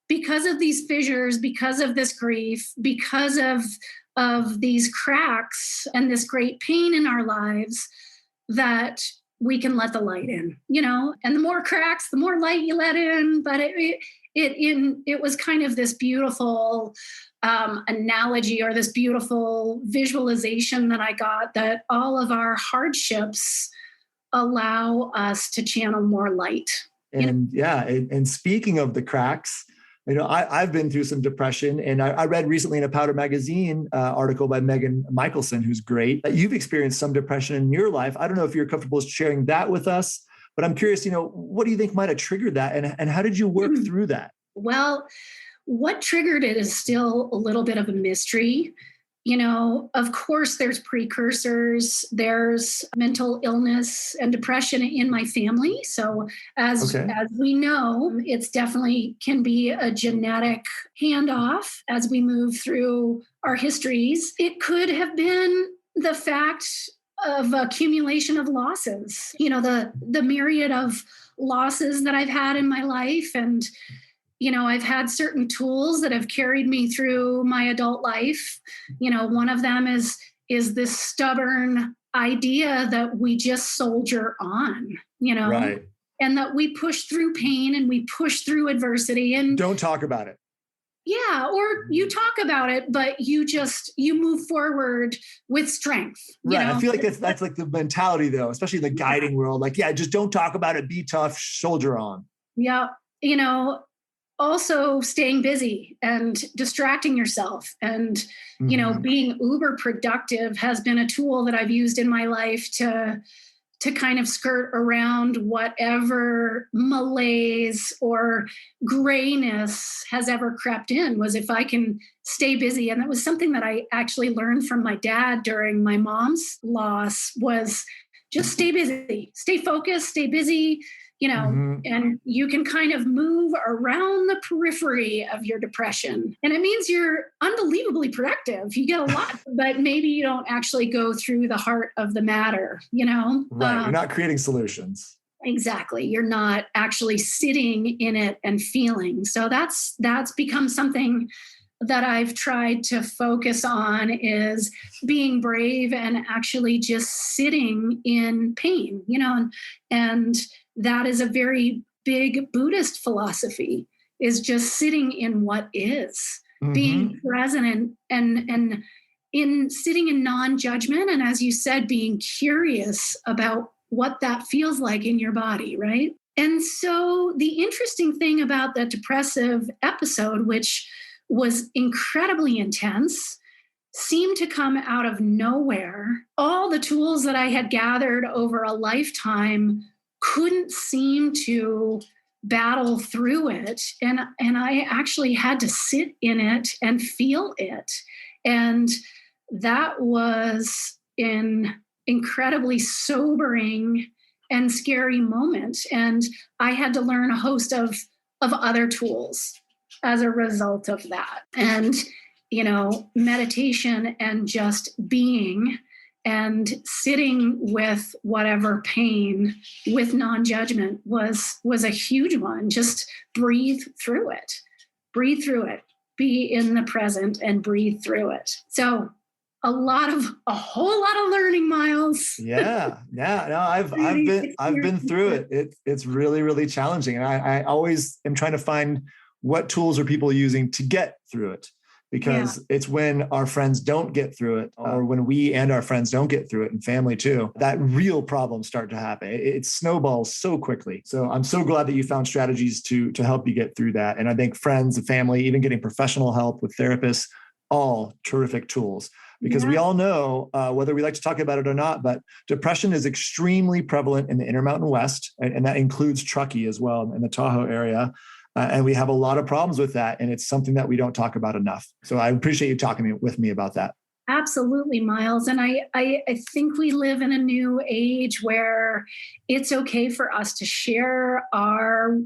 because of these fissures, because of this grief, because of these cracks and this great pain in our lives, that we can let the light in, and the more cracks, the more light you let in. But it was kind of this beautiful analogy, or this beautiful visualization that I got, that all of our hardships allow us to channel more light. And and speaking of the cracks, I've been through some depression, and I read recently in a Powder Magazine article by Megan Michelson, who's great, that you've experienced some depression in your life. I don't know if you're comfortable sharing that with us, but I'm curious, what do you think might have triggered that, and how did you work through that? Well, what triggered it is still a little bit of a mystery. Of course, there's precursors, there's mental illness and depression in my family. So as we know, it's definitely can be a genetic handoff as we move through our histories. It could have been the fact of accumulation of losses, the myriad of losses that I've had in my life. And I've had certain tools that have carried me through my adult life. One of them is this stubborn idea that we just soldier on, right. And that we push through pain and we push through adversity and don't talk about it. Yeah. Or you talk about it, but you move forward with strength. Right. I feel like that's like the mentality though, especially in the guiding world. Like, just don't talk about it. Be tough, soldier on. Yeah. Also staying busy and distracting yourself and, being uber productive has been a tool that I've used in my life to kind of skirt around whatever malaise or grayness has ever crept in, was if I can stay busy. And that was something that I actually learned from my dad during my mom's loss, was just stay busy, stay focused, stay busy, and you can kind of move around the periphery of your depression. And it means you're unbelievably productive. You get a lot, but maybe you don't actually go through the heart of the matter, Right. You're not creating solutions. Exactly. You're not actually sitting in it and feeling. So that's become something that I've tried to focus on, is being brave and actually just sitting in pain, and that is a very big Buddhist philosophy, is just sitting in what is, being present and in sitting in non-judgment. And as you said, being curious about what that feels like in your body, right? And so the interesting thing about that depressive episode, which was incredibly intense, seemed to come out of nowhere. All the tools that I had gathered over a lifetime couldn't seem to battle through it. And I actually had to sit in it and feel it. And that was an incredibly sobering and scary moment. And I had to learn a host of other tools as a result of that. And, meditation and just being and sitting with whatever pain with non-judgment was a huge one. Just breathe through it, be in the present and breathe through it. So a whole lot of learning, Miles. Yeah. No, I've been through it. It's really, really challenging. And I always am trying to find what tools are people using to get through it. Because it's when our friends don't get through it, or when we and our friends don't get through it, and family too, that real problems start to happen. It snowballs so quickly. So I'm so glad that you found strategies to help you get through that. And I think friends and family, even getting professional help with therapists, all terrific tools. Because we all know, whether we like to talk about it or not, but depression is extremely prevalent in the Intermountain West, and that includes Truckee as well, in the Tahoe area. And we have a lot of problems with that. And it's something that we don't talk about enough. So I appreciate you talking with me about that. Absolutely, Miles. And I think we live in a new age where it's okay for us to share our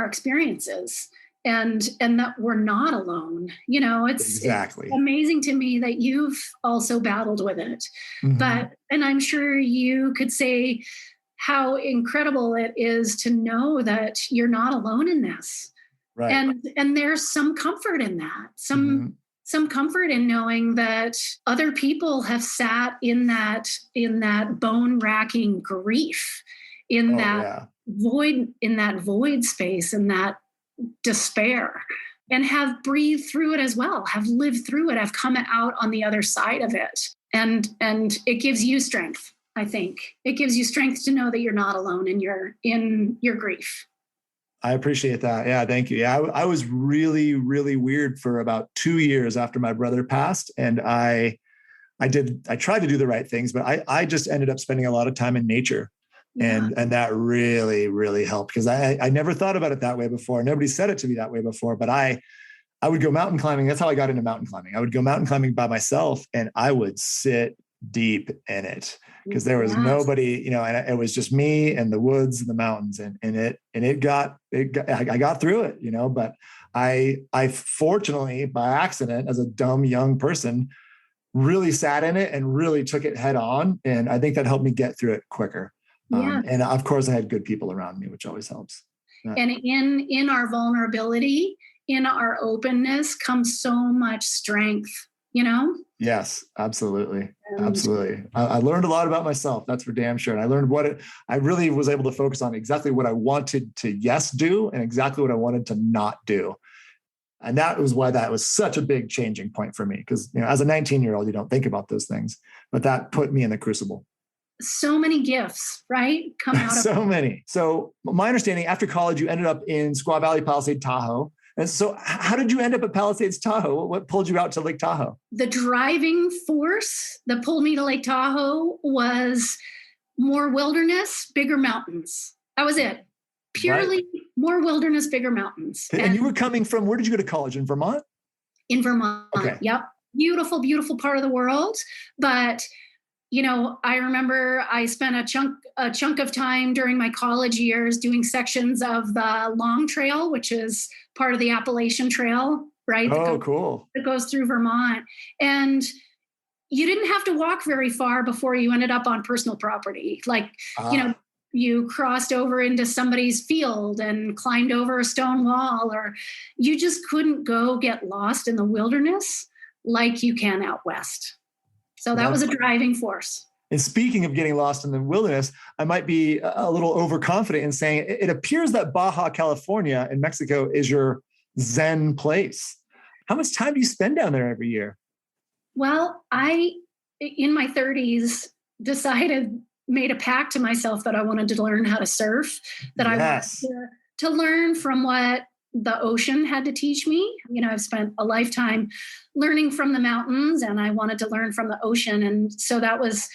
experiences and that we're not alone. It's amazing to me that you've also battled with it. And I'm sure you could say how incredible it is to know that you're not alone in this. Right. And there's some comfort in that, some comfort in knowing that other people have sat in that bone-racking grief, in that void space, in that despair, and have breathed through it as well, have lived through it, have come out on the other side of it. And it gives you strength. I think it gives you strength to know that you're not alone in your grief. I appreciate that. Yeah, thank you. Yeah, I was really, really weird for about 2 years after my brother passed. And I tried to do the right things, but I just ended up spending a lot of time in nature. Yeah. And that really, really helped because I never thought about it that way before. Nobody said it to me that way before, but I would go mountain climbing. That's how I got into mountain climbing. I would go mountain climbing by myself and I would sit deep in it because there was nobody, and it was just me and the woods and the mountains I got through it, but I fortunately by accident as a dumb young person really sat in it and really took it head on. And I think that helped me get through it quicker. Yeah. And of course I had good people around me, which always helps. And in our vulnerability, in our openness comes so much strength, Yes, absolutely. Absolutely. I learned a lot about myself. That's for damn sure. And I learned I really was able to focus on exactly what I wanted to do and exactly what I wanted to not do. And that was why that was such a big changing point for me. Because, as a 19-year-old, you don't think about those things, but that put me in the crucible. So many gifts, right? Come out of so many. So my understanding, after college, you ended up in Squaw Valley Palisades Tahoe. And so how did you end up at Palisades Tahoe? What pulled you out to Lake Tahoe? The driving force that pulled me to Lake Tahoe was more wilderness, bigger mountains. That was it. Purely more wilderness, bigger mountains. And you were coming from, where did you go to college? In Vermont? In Vermont. Okay. Yep. Beautiful, beautiful part of the world. But I remember I spent a chunk of time during my college years doing sections of the Long Trail, which is part of the Appalachian Trail, right? Cool. That goes through Vermont. And you didn't have to walk very far before you ended up on personal property. You crossed over into somebody's field and climbed over a stone wall, or you just couldn't go get lost in the wilderness like you can out west. So that was a driving force. And speaking of getting lost in the wilderness, I might be a little overconfident in saying it appears that Baja California in Mexico is your Zen place. How much time do you spend down there every year? Well, I, in my 30s, made a pact to myself that I wanted to learn how to surf, that I wanted to learn from what the ocean had to teach me. I've spent a lifetime learning from the mountains and I wanted to learn from the ocean. And so that was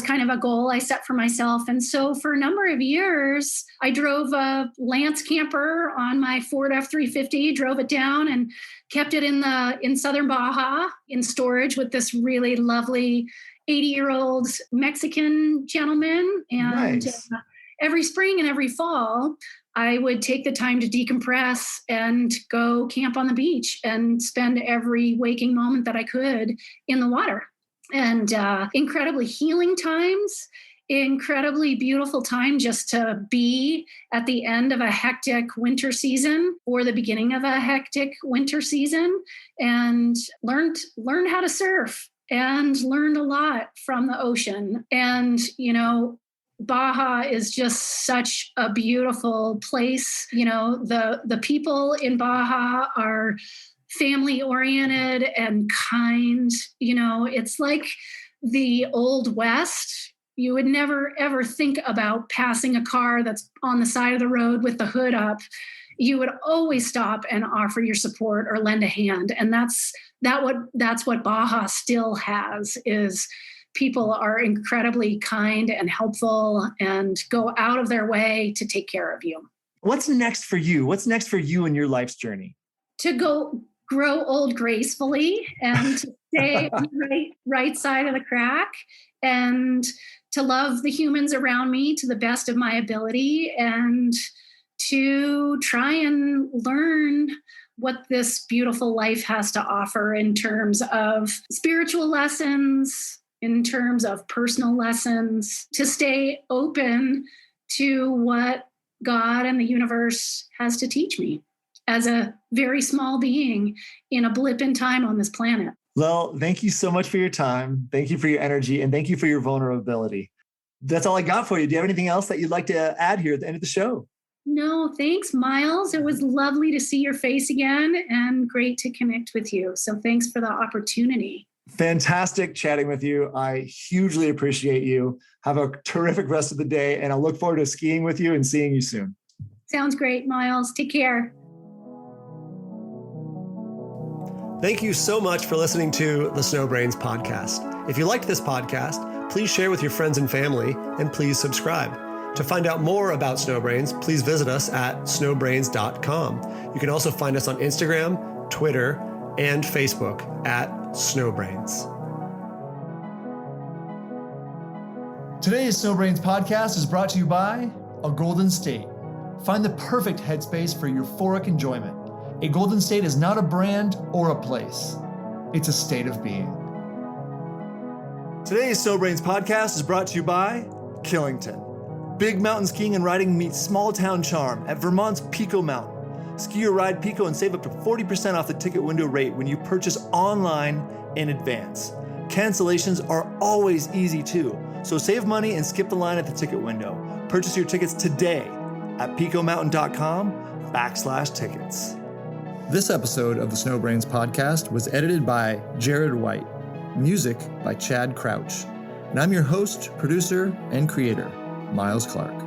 kind of a goal I set for myself. And so for a number of years, I drove a Lance camper on my Ford F-350, drove it down and kept it in Southern Baja in storage with this really lovely 80-year-old Mexican gentleman. And nice. Every spring and every fall, I would take the time to decompress and go camp on the beach and spend every waking moment that I could in the water. And incredibly healing times, incredibly beautiful time just to be at the end of a hectic winter season or the beginning of a hectic winter season, and learned how to surf and learned a lot from the ocean. And, Baja is just such a beautiful place. The people in Baja are family oriented and kind. It's like the Old West. You would never, ever think about passing a car that's on the side of the road with the hood up. You would always stop and offer your support or lend a hand. And that's what Baja still has, is people are incredibly kind and helpful and go out of their way to take care of you. What's next for you? What's next for you in your life's journey? To go grow old gracefully and to stay on the right side of the crack, and to love the humans around me to the best of my ability, and to try and learn what this beautiful life has to offer in terms of spiritual lessons, in terms of personal lessons, to stay open to what God and the universe has to teach me as a very small being in a blip in time on this planet. Lel, thank you so much for your time. Thank you for your energy, and thank you for your vulnerability. That's all I got for you. Do you have anything else that you'd like to add here at the end of the show? No, thanks, Miles. It was lovely to see your face again and great to connect with you. So thanks for the opportunity. Fantastic chatting with you. I hugely appreciate you. Have a terrific rest of the day, and I look forward to skiing with you and seeing you soon. Sounds great, Miles. Take care. Thank you so much for listening to the SnowBrains Podcast. If you liked this podcast, please share with your friends and family, and please subscribe. To find out more about SnowBrains, please visit us at snowbrains.com. You can also find us on Instagram, Twitter, and Facebook at SnowBrains. Today's SnowBrains Podcast is brought to you by A Golden State. Find the perfect headspace for euphoric enjoyment. A Golden State is not a brand or a place. It's a state of being. Today's SnowBrains Podcast is brought to you by Killington. Big mountain skiing and riding meets small town charm at Vermont's Pico Mountain. Ski or ride Pico and save up to 40% off the ticket window rate when you purchase online in advance. Cancellations are always easy too, so save money and skip the line at the ticket window. Purchase your tickets today at picomountain.com/tickets. This episode of the SnowBrains Podcast was edited by Jared White, music by Chad Crouch, and I'm your host, producer, and creator, Miles Clark.